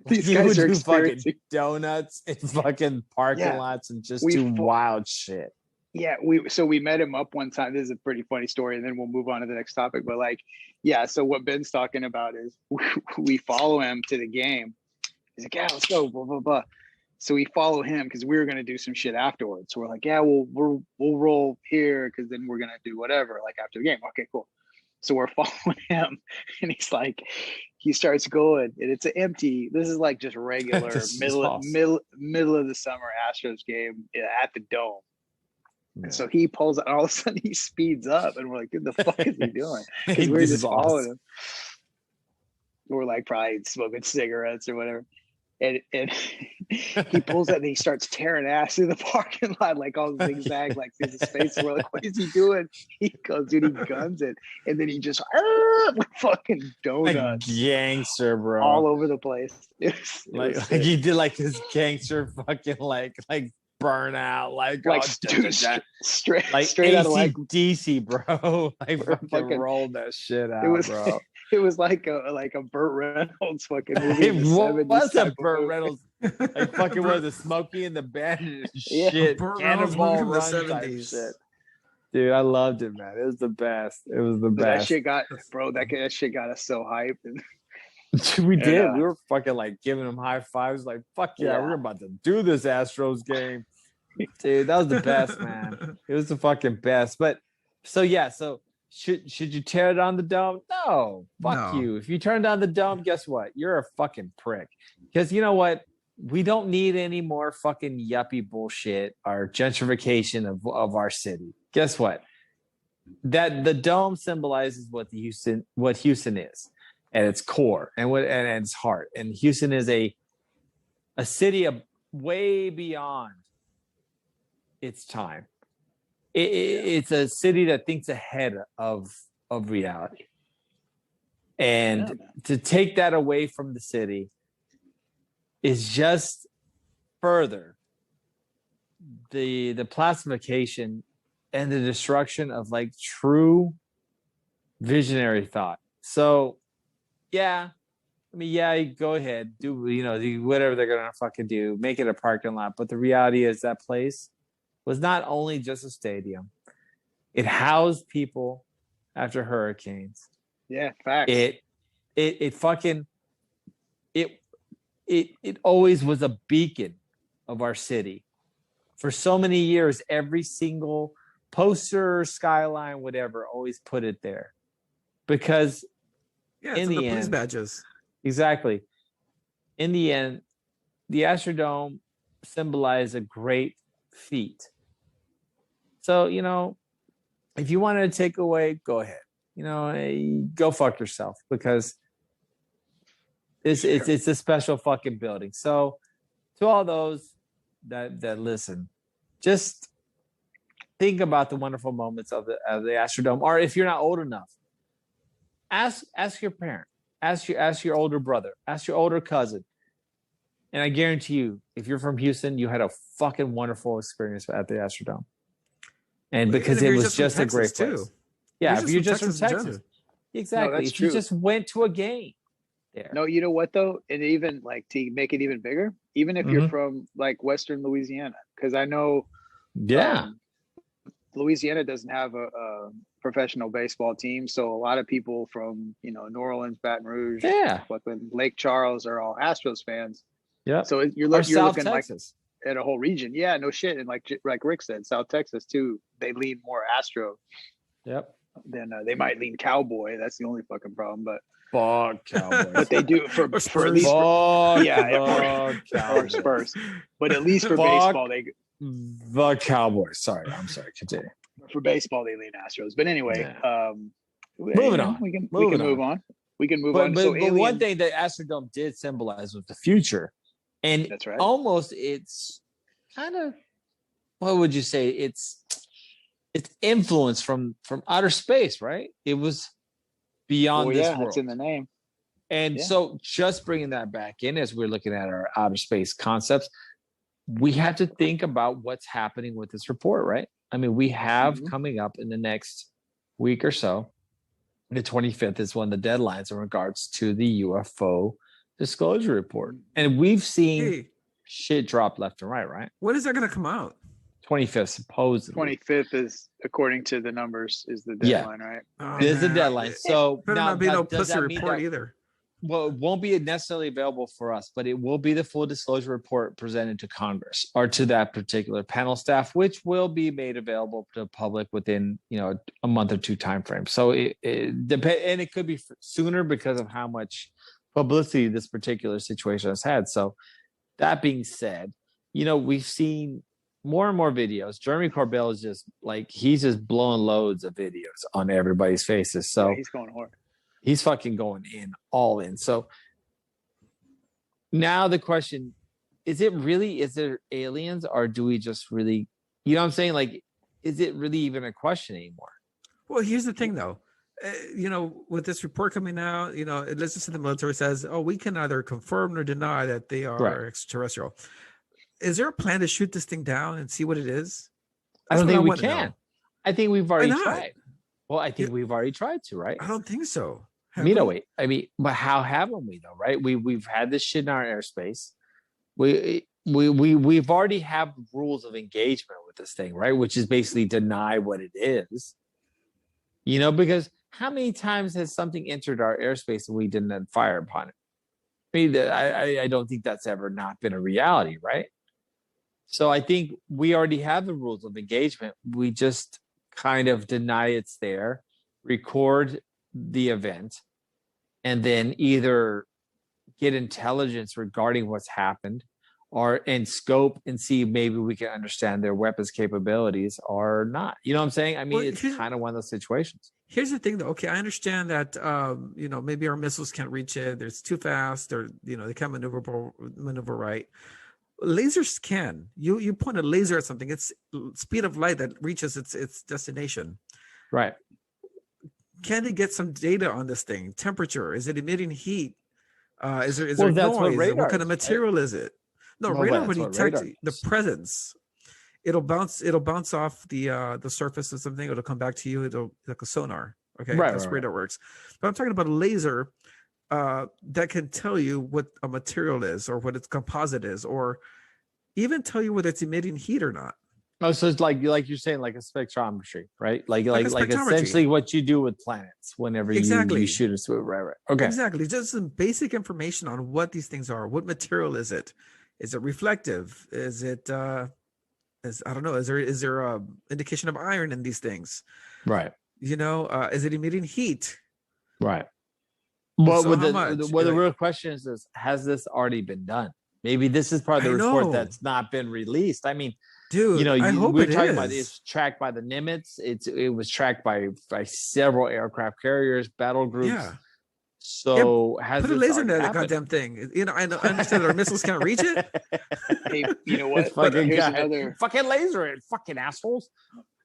These
He
guys
would
are
do fucking
experiencing
donuts in fucking parking lots and just do wild shit.
Yeah, we met him up one time. This is a pretty funny story, and then we'll move on to the next topic. But so what Ben's talking about is we follow him to the game. He's like, yeah, let's go, blah blah blah. So we follow him because we were gonna do some shit afterwards. So we're like, yeah, we'll roll here because then we're gonna do whatever after the game. Okay, cool. So we're following him, and he's like, he starts going, and it's an empty. This is just regular middle of the summer Astros game at the Dome. Yeah. And so he pulls out, and all of a sudden he speeds up, and we're like, "What the fuck is he doing?" Because we're just following him. We're probably smoking cigarettes or whatever, and he pulls out and he starts tearing ass through the parking lot, all zigzag, through the space. We're like, "What is he doing?" He goes, dude, he guns it, and then he just fucking donuts,
gangster, bro,
all over the place.
He did his gangster fucking burnout,
straight
out of DC, bro. Fucking rolled that shit out, bro.
It was like a Burt Reynolds fucking movie.
It was a Burt Reynolds, fucking was a Smokey and the Bandit shit, Cannonball Run type shit. Dude, I loved it, man. It was the best. It was the best.
That shit got us so hyped. And
we did. We were fucking giving them high fives, fuck yeah, we're about to do this Astros game. Dude, that was the best, man. It was the fucking best. But so should you tear down the Dome? No, fuck you. If you turn down the Dome, guess what? You're a fucking prick. Because you know what? We don't need any more fucking yuppie bullshit or gentrification of our city. Guess what? That the Dome symbolizes what Houston is at its core and its heart. And Houston is a city of way beyond its time. It's a city that thinks ahead of reality. And to take that away from the city is just further the plastification and the destruction of true visionary thought. So go ahead, do whatever they're gonna fucking do, make it a parking lot. But the reality is that place was not only just a stadium; it housed people after hurricanes.
Yeah, facts.
It always was a beacon of our city. For so many years, every single poster, skyline, whatever, always put it there, because in the end, police
badges.
Exactly. In the end, the Astrodome symbolized a great feat. So, if you wanted to take away, go ahead. Go fuck yourself, because it's a special fucking building. So, to all those that listen, just think about the wonderful moments of the Astrodome. Or if you're not old enough, ask your parent. Ask your older brother. Ask your older cousin. And I guarantee you, if you're from Houston, you had a fucking wonderful experience at the Astrodome. And because it was just a great place. Yeah, if you're just from Texas. Exactly.
No,
if you just went to a game there.
No, you know what though? And even to make it even bigger, even if you're from Western Louisiana, because I know Louisiana doesn't have a professional baseball team, so a lot of people from New Orleans, Baton Rouge, Lake Charles are all Astros fans. Yeah. So you're looking
Texas.
At a whole region. Yeah, no shit. And like Rick said, South Texas too, they lean more Astro.
Yep.
Then they might lean Cowboy. That's the only fucking problem. But
fuck Cowboys.
But they do for at least or Spurs. But at least for baseball,
the Cowboys. I'm sorry. Continue.
For baseball, they lean Astros. But anyway,
moving on.
We can move on. We can move
but,
on.
But,
So
but one thing that Astrodome did symbolize was the future. And
that's right.
Almost it's kind of, what would you say? It's influence from outer space, right? It was beyond this world.
It's in the name.
And so just bringing that back in as we're looking at our outer space concepts, we have to think about what's happening with this report, right? I mean, we have coming up in the next week or so, the 25th is one of the deadlines in regards to the UFO disclosure report. And we've seen shit drop left and right?
When is that going to come out?
25th, supposedly.
25th is, according to the numbers, is the deadline, right?
Oh,
it is the deadline. So
better not be no pussy report either.
Well, it won't be necessarily available for us, but it will be the full disclosure report presented to Congress or to that particular panel staff, which will be made available to the public within, a month or two time frame. So it depends, and it could be sooner because of how much publicity this particular situation has had. So that being said, we've seen more and more videos. Jeremy Corbell is just he's just blowing loads of videos on everybody's faces. So
he's going hard.
He's fucking going all in. So now the question, is there aliens, or do we just really, you know what I'm saying? Is it really even a question anymore?
Well, here's the thing though. With this report coming out, let's just say the military says, we can neither confirm nor deny that they are extraterrestrial. Is there a plan to shoot this thing down and see what it is?
I don't think we can. I think we've already tried. Well, I think we've already tried to, right?
I don't think so.
But how haven't we though, right? We've had this shit in our airspace. We've already have rules of engagement with this thing, right? Which is basically deny what it is. Because how many times has something entered our airspace and we didn't then fire upon it? I don't think that's ever not been a reality, right? So I think we already have the rules of engagement. We just kind of deny it's there, record the event, and then either get intelligence regarding what's happened and scope and see maybe we can understand their weapons capabilities or not. You know what I'm saying? I mean, it's kind of one of those situations.
Here's the thing though. Okay, I understand that maybe our missiles can't reach it. It's too fast, or they can't maneuver right. Lasers can. You point a laser at something, it's speed of light that reaches its destination.
Right.
Can they get some data on this thing? Temperature? Is it emitting heat? Is there
that's
noise? What kind of material is it? No, radar would detect the presence. It'll bounce off the surface of something. It'll come back to you. It'll like a sonar. Okay, that's radar works. But I'm talking about a laser that can tell you what a material is, or what its composite is, or even tell you whether it's emitting heat or not.
Oh, so it's like you're saying, like a spectrometry, right? Like essentially what you do with planets whenever you shoot a swoop, right? Okay,
exactly. Just some basic information on what these things are. What material is it? Is it reflective? Is it? I don't know. Is there a indication of iron in these things?
Right.
Is it emitting heat?
Right. Well, the real question is this: has this already been done? Maybe this is part of the report that's not been released. I mean,
dude, I hope it is.
About it's tracked by the Nimitz. It was tracked by several aircraft carriers, battle groups.
Yeah.
So has
put a laser in that goddamn thing. I understand that our missiles can't reach it.
Hey, you know what?
Fucking laser it, fucking assholes.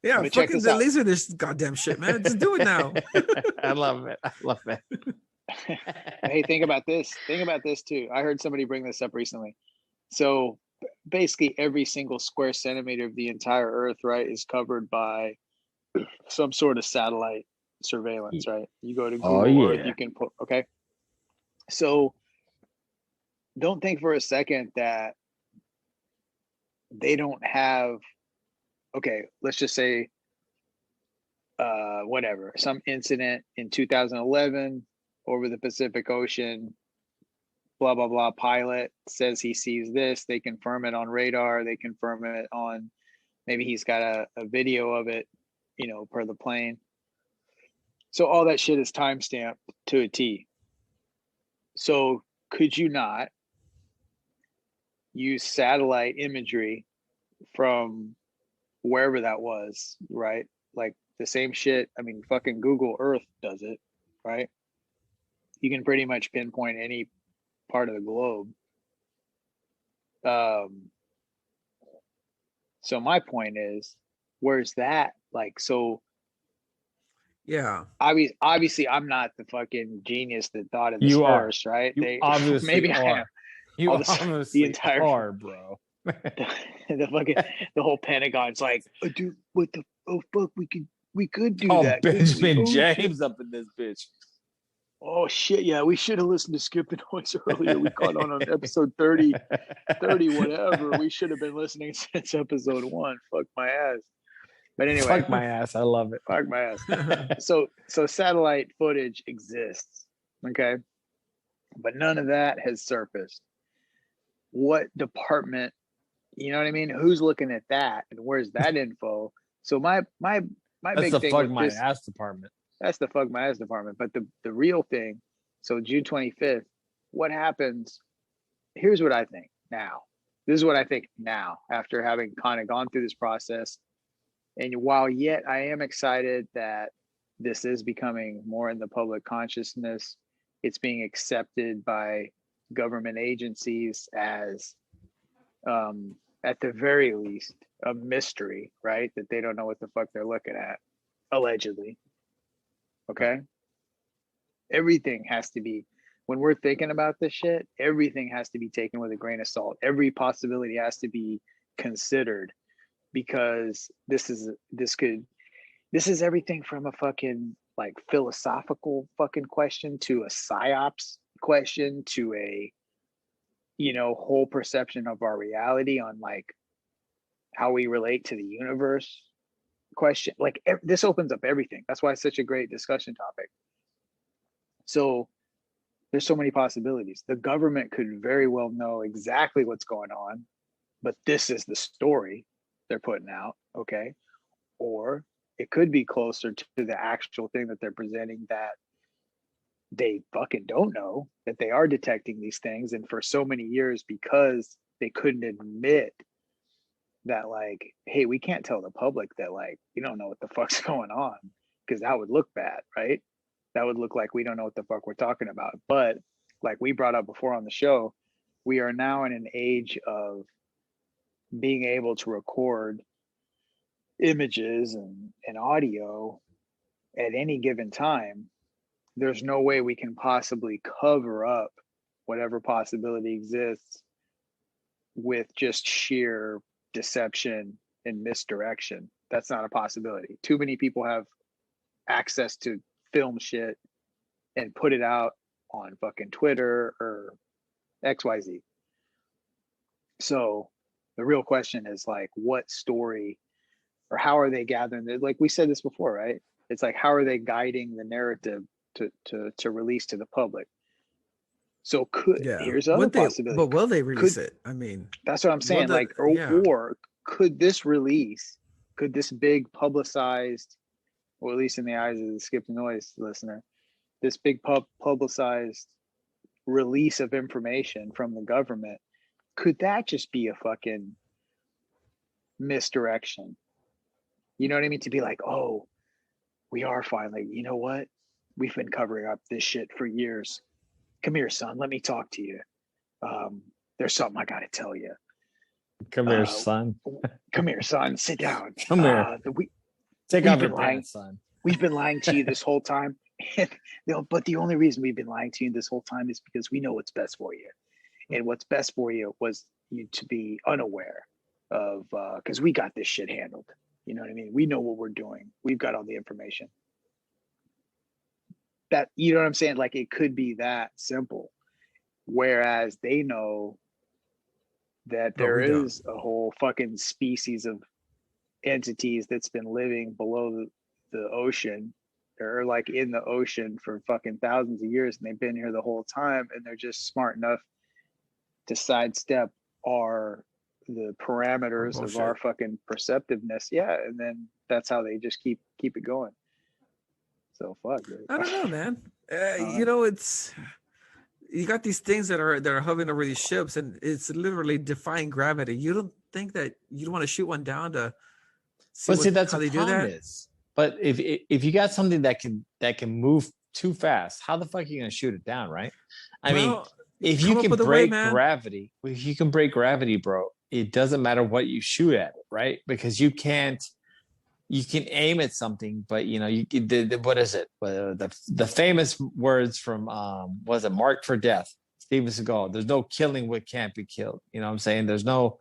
Yeah, fucking the laser this goddamn shit, man. Just do it now.
I love it.
Hey, think about this too. I heard somebody bring this up recently. So basically every single square centimeter of the entire Earth, right, is covered by some sort of satellite surveillance, right? You go to Google Earth, you can put, okay. So don't think for a second that they don't have, okay, let's just say whatever, some incident in 2011 over the Pacific Ocean, blah, blah, blah, pilot says he sees this, they confirm it on radar, they confirm it on, maybe he's got a video of it, per the plane. So all that shit is timestamped to a T. So could you not use satellite imagery from wherever that was, right? Like the same shit. I mean, fucking Google Earth does it, right? you can pretty much pinpoint any part of the globe. So my point is, where's that? Like, so
Yeah.
obviously I'm not the fucking genius that thought of this
You are.
first, right?
You obviously
maybe
are.
I am.
You
All the
obviously
entire
are, bro.
the whole Pentagon's like, oh, dude, what the fuck, we could do
Oh,
that.
Benjamin
Shit.
James up in this bitch.
Oh shit, yeah, we should have listened to Skip and Noise earlier. We caught on episode 30 whatever. We should have been listening since episode 1. Fuck my ass. But anyway,
Fuck my ass. I love it.
fuck my ass. So satellite footage exists, okay? But none of that has surfaced. What department, you know what I mean? Who's looking at that, and where's that info? So my
That's
big
the
thing
fuck
with
my
this,
ass department.
that's the fuck my ass department. But the real thing, so June 25th, what happens? Here's what I think now. This is what I think now, after having kind of gone through this process. And while yet I am excited that this is becoming more in the public consciousness, it's being accepted by government agencies as, at the very least, a mystery, right? That they don't know what the fuck they're looking at, allegedly. Okay? Everything has to be, when we're thinking about this shit, everything has to be taken with a grain of salt. Every possibility has to be considered, because this is everything from a fucking like philosophical fucking question to a psyops question to a, you know, whole perception of our reality on like how we relate to the universe question. Like this opens up everything. That's why it's such a great discussion topic. So there's so many possibilities. The government could very well know exactly what's going on, but this is the story they're putting out, okay? Or it could be closer to the actual thing that they're presenting, that they fucking don't know that they are detecting these things. And for so many years, because they couldn't admit that, like, hey, we can't tell the public that, like, you don't know what the fuck's going on, because that would look bad, right? That would look like we don't know what the fuck we're talking about. But like we brought up before on the show, we are now in an age of being able to record images and audio at any given time. There's no way we can possibly cover up whatever possibility exists with just sheer deception and misdirection. That's not a possibility. Too many people have access to film shit and put it out on fucking Twitter or XYZ. So the real question is like, what story, or how are they gathering it? Like we said this before, right? It's like, how are they guiding the narrative to release to the public? So here's other possibility.
But will they release it? I mean,
that's what I'm saying. Or could this big publicized, or at least in the eyes of the Skip the Noise listener, this big publicized release of information from the government, could that just be a fucking misdirection? You know what I mean? To be like, oh, we are finally, you know what? We've been covering up this shit for years. Come here, son. Let me talk to you. There's something I got to tell you.
Come here, son.
Come here, son. Sit down.
Come here. Take off your pants, son.
We've been lying to you this whole time. But the only reason we've been lying to you this whole time is because we know what's best for you. And what's best for you was you to be unaware of, because we got this shit handled. You know what I mean? We know what we're doing. We've got all the information. That, you know what I'm saying? Like, it could be that simple. Whereas they know that there is a whole fucking species of entities that's been living below the ocean, or like in the ocean for fucking thousands of years, and they've been here the whole time, and they're just smart enough to sidestep the parameters of our fucking perceptiveness. Yeah, and then that's how they just keep it going. So fuck, dude.
I don't know, man. You know, you got these things that are hovering over these ships, and it's literally defying gravity. You don't think that you'd want to shoot one down to see,
that's
how they do that?
But if you got something that can move too fast, how the fuck are you gonna shoot it down, right? I
Well,
mean, if
come
you
up
can
with a way,
break
man.
gravity, bro, it doesn't matter what you shoot at it, right? Because you can aim at something, but what is it? The famous words from was it Marked for Death? Steven Seagal. There's no killing what can't be killed. You know what I'm saying? There's no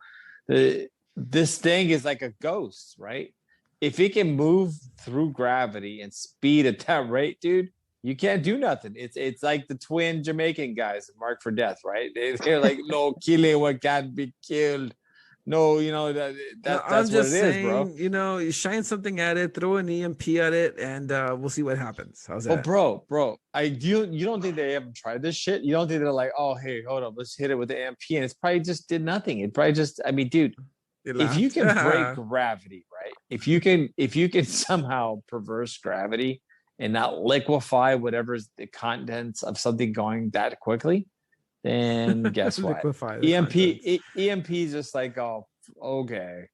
this thing is like a ghost, right? If it can move through gravity and speed at that rate, dude, you can't do nothing. It's like the twin Jamaican guys, Marked for Death, right? They're like, no killing what can't be killed. No, that's what it is, bro.
You shine something at it, throw an EMP at it, and we'll see what happens. How's that?
Oh, bro, you don't think they haven't tried this shit? You don't think they're like, oh, hey, hold up, let's hit it with the EMP, and it's probably just did nothing. It probably just, I mean, dude, if you can break gravity, right? If you can somehow perverse gravity and not liquefy whatever's the contents of something going that quickly, then guess what? EMP is just like, oh, okay,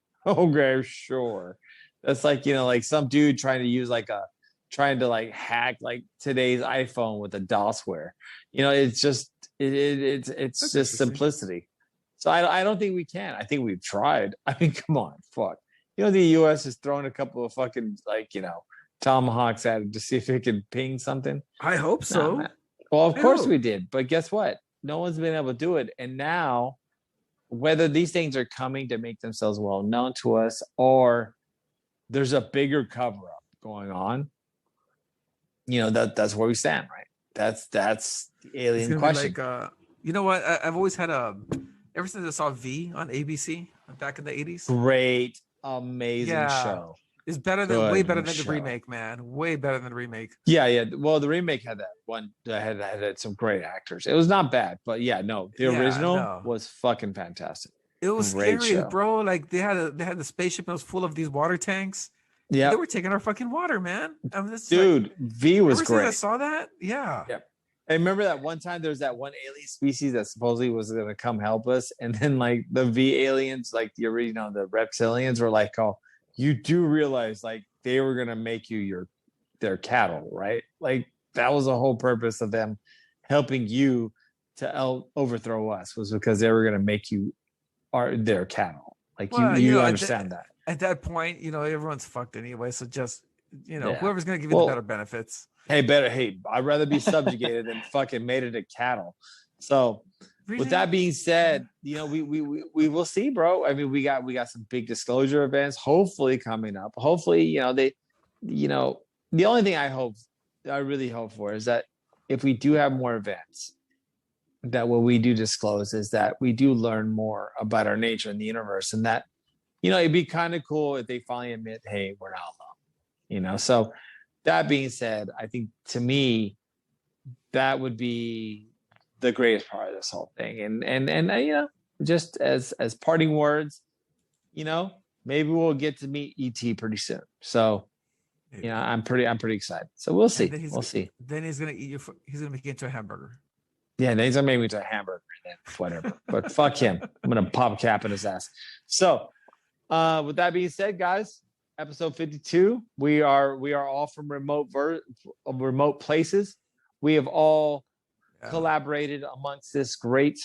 sure. That's like, like some dude trying to hack like today's iPhone with a DOSware. It's just it's just simplicity. So I don't think we can. I think we've tried. I mean, come on, fuck. The U.S. is throwing a couple of fucking tomahawks at it to see if it can ping something.
I hope so.
Nah, well, of course we did, but guess what? No one's been able to do it. And now, whether these things are coming to make themselves well known to us or there's a bigger cover up going on, that's where we stand, right? That's the alien question.
You know what? I've always had ever since I saw V on ABC back in the 80s.
Great, amazing show.
It's way better than the remake, man. Way better than the remake.
Yeah. Well, the remake had that one that had some great actors. It was not bad, but the original was fucking fantastic.
It was
great
scary,
show.
bro. Like they had the spaceship that was full of these water tanks.
Yeah,
they were taking our fucking water, man.
Dude, V was great.
I saw that. Yeah.
I remember that one time there was that one alien species that supposedly was going to come help us, and then like the V aliens, like the original, the reptilians, were like, "Oh, you do realize like they were going to make you their cattle, right? Like that was the whole purpose of them helping you to overthrow us, was because they were going to make you their cattle. Like you understand that."
At that point, everyone's fucked anyway. So just, whoever's going to give you the better benefits.
Hey, I'd rather be subjugated than fucking made it a cattle. So with that being said, we will see, bro. I mean, we got some big disclosure events hopefully coming up. Hopefully, the only thing I really hope for is that if we do have more events, that what we do disclose is that we do learn more about our nature in the universe, and that it'd be kind of cool if they finally admit, hey, we're not alone. So that being said, I think to me that would be the greatest part of this whole thing. And just as parting words, maybe we'll get to meet ET pretty soon. So I'm pretty excited. So we'll see. We'll see.
Then he's gonna eat he's gonna make it into a hamburger.
Yeah, then he's gonna make me into a hamburger and then whatever. But fuck him. I'm gonna pop a cap in his ass. So with that being said, guys, episode 52, we are all from remote places. We have all collaborated amongst this great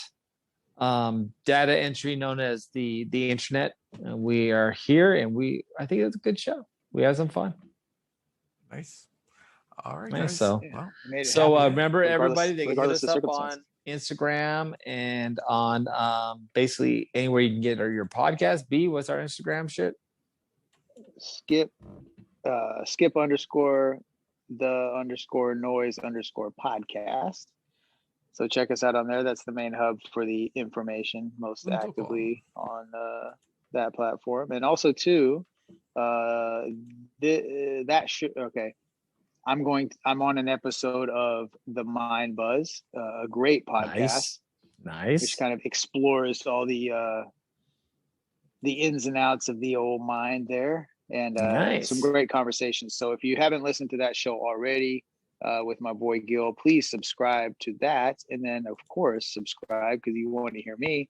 data entry known as the internet. And we are here, and I think it's a good show. We had some fun.
Nice. All right,
nice.
Guys.
So remember, everybody, they can hit us up on Instagram and on basically anywhere you can get your podcast. B, what's our Instagram shit?
Skip _ the _noise _podcast. So check us out on there. That's the main hub for the information most actively on that platform. And also too, I'm on an episode of The Mind Buzz, a great podcast.
Nice.
Which kind of explores all the ins and outs of the old mind there, and some great conversations. So if you haven't listened to that show already with my boy Gil, please subscribe to that, and then of course subscribe because you want to hear me.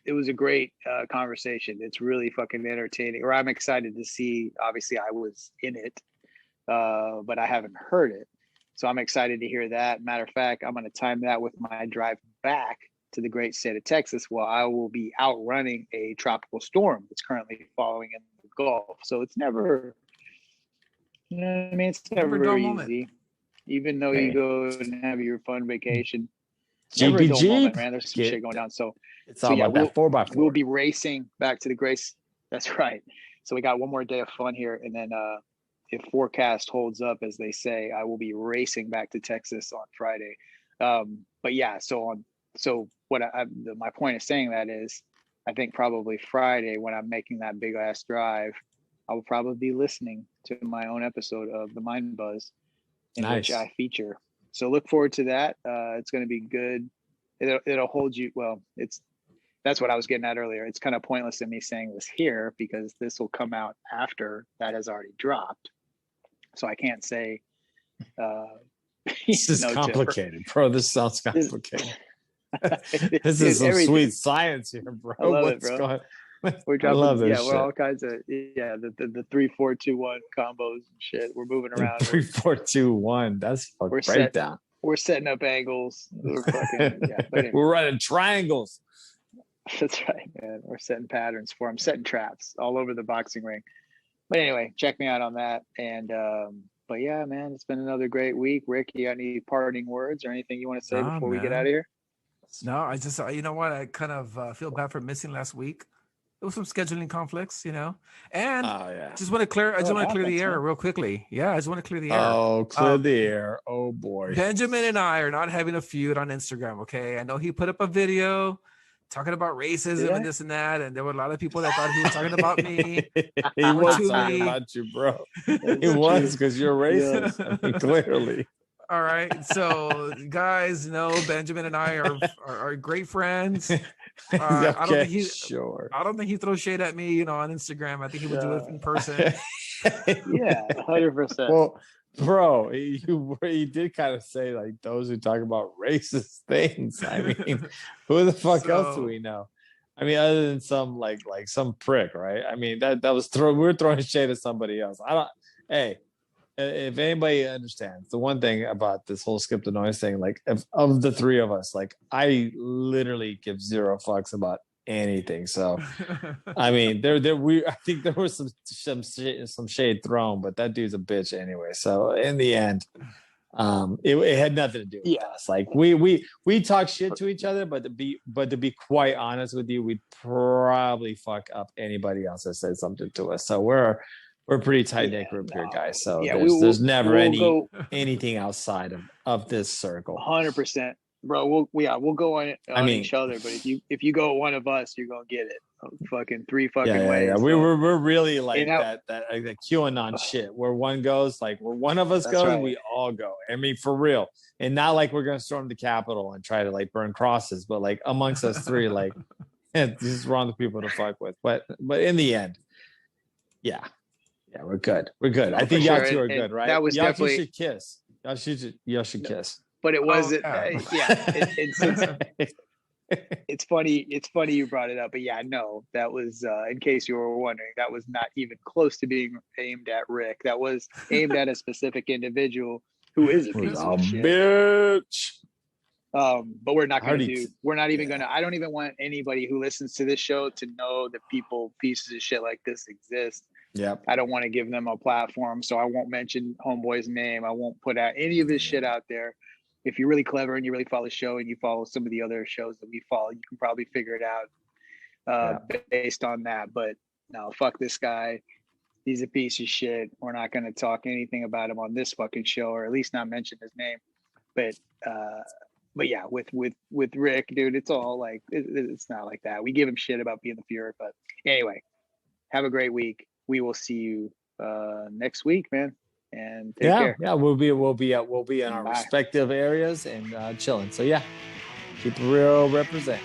It was a great conversation. It's really fucking entertaining. Or I'm excited to see. Obviously, I was in it, but I haven't heard it. So I'm excited to hear that. Matter of fact, I'm going to time that with my drive back to the great state of Texas, while I will be outrunning a tropical storm that's currently following in the Gulf. So it's never, you know what I mean? It's never very easy. Even though you go and have your fun vacation. Never a dull moment, man. There's some shit going down. So
it's all about that 4x4.
We'll be racing back to the grace. That's right. So we got one more day of fun here, and then if forecast holds up, as they say, I will be racing back to Texas on Friday. But yeah, so what my point of saying that is, I think probably Friday when I'm making that big ass drive, I will probably be listening to my own episode of the Mind Buzz, in which I feature. So look forward to that. It's going to be good. It'll hold you. Well, that's what I was getting at earlier. It's kind of pointless in me saying this here because this will come out after that has already dropped. So I can't say.
This is complicated, bro. This sounds complicated. This is some sweet science here, bro.
I love it, bro. We're dropping, I love this shit. We're all kinds of the 3, 4, 2, 1 combos and shit. We're moving around.
3, 4, 2, 1. That's a breakdown.
We're setting up angles. Anyway.
We're running triangles.
That's right, man. We're setting patterns for them, setting traps all over the boxing ring. But anyway, check me out on that. And but yeah, man, it's been another great week. Rick, you got any parting words or anything you want to say before we get out of here?
No, I just, you know what? I kind of feel bad for missing last week. There was some scheduling conflicts, you know, and just want to clear. I just want to clear the air real quickly. Yeah, I just want to clear the air.
Oh, clear the air. Oh boy.
Benjamin and I are not having a feud on Instagram. Okay, I know he put up a video talking about racism and this and that, and there were a lot of people that thought he was talking about me.
He was talking about you, bro. He was, because you're racist. I mean, clearly.
All right, so guys, Benjamin and I are great friends. I don't think he throws shade at me, on Instagram. I think he would do it in person.
Yeah, 100%.
Well, bro, he did kind of say like those who talk about racist things. I mean, who the fuck else do we know? I mean, other than some like some prick, right? I mean, that was we're throwing shade at somebody else. Hey, if anybody understands the one thing about this whole skip the noise thing, like of the three of us, like I literally give zero fucks about anything. So I mean, I think there was some shade thrown, but that dude's a bitch anyway. So in the end, it had nothing to do with us. Like we talk shit to each other, but to be quite honest with you, we'd probably fuck up anybody else that said something to us. So we're a pretty tight-knit group here, guys. So there's never anything outside of this circle.
100%, bro. We'll go on each other. But if you go one of us, you're gonna get it. Fucking three ways.
Yeah. We're really like that QAnon shit. Where one goes, like where one of us goes, we all go. I mean, for real. And not like we're gonna storm the Capitol and try to like burn crosses, but like amongst us three, like this is wrong people to fuck with. But in the end, yeah. Yeah, we're good. I think y'all two are good, right?
That was
y'all
definitely
should kiss. Y'all should kiss.
But it wasn't. It's funny. It's funny you brought it up. But yeah, no, that was. In case you were wondering, that was not even close to being aimed at Rick. That was aimed at a specific individual who is a piece of shit.
Bitch.
But we're not going to do. We're not even going to. I don't even want anybody who listens to this show to know that pieces of shit like this exist.
Yep.
I don't want to give them a platform, so I won't mention Homeboy's name. I won't put out any of this shit out there. If you're really clever and you really follow the show and you follow some of the other shows that we follow, you can probably figure it out based on that. But no, fuck this guy. He's a piece of shit. We're not going to talk anything about him on this fucking show, or at least not mention his name. But yeah, with Rick, dude, it's all like it's not like that. We give him shit about being the Fuhrer, but anyway, have a great week. We will see you next week, man. And take care.
Yeah, we'll be in our respective areas and chilling. So yeah, keep it real, represent.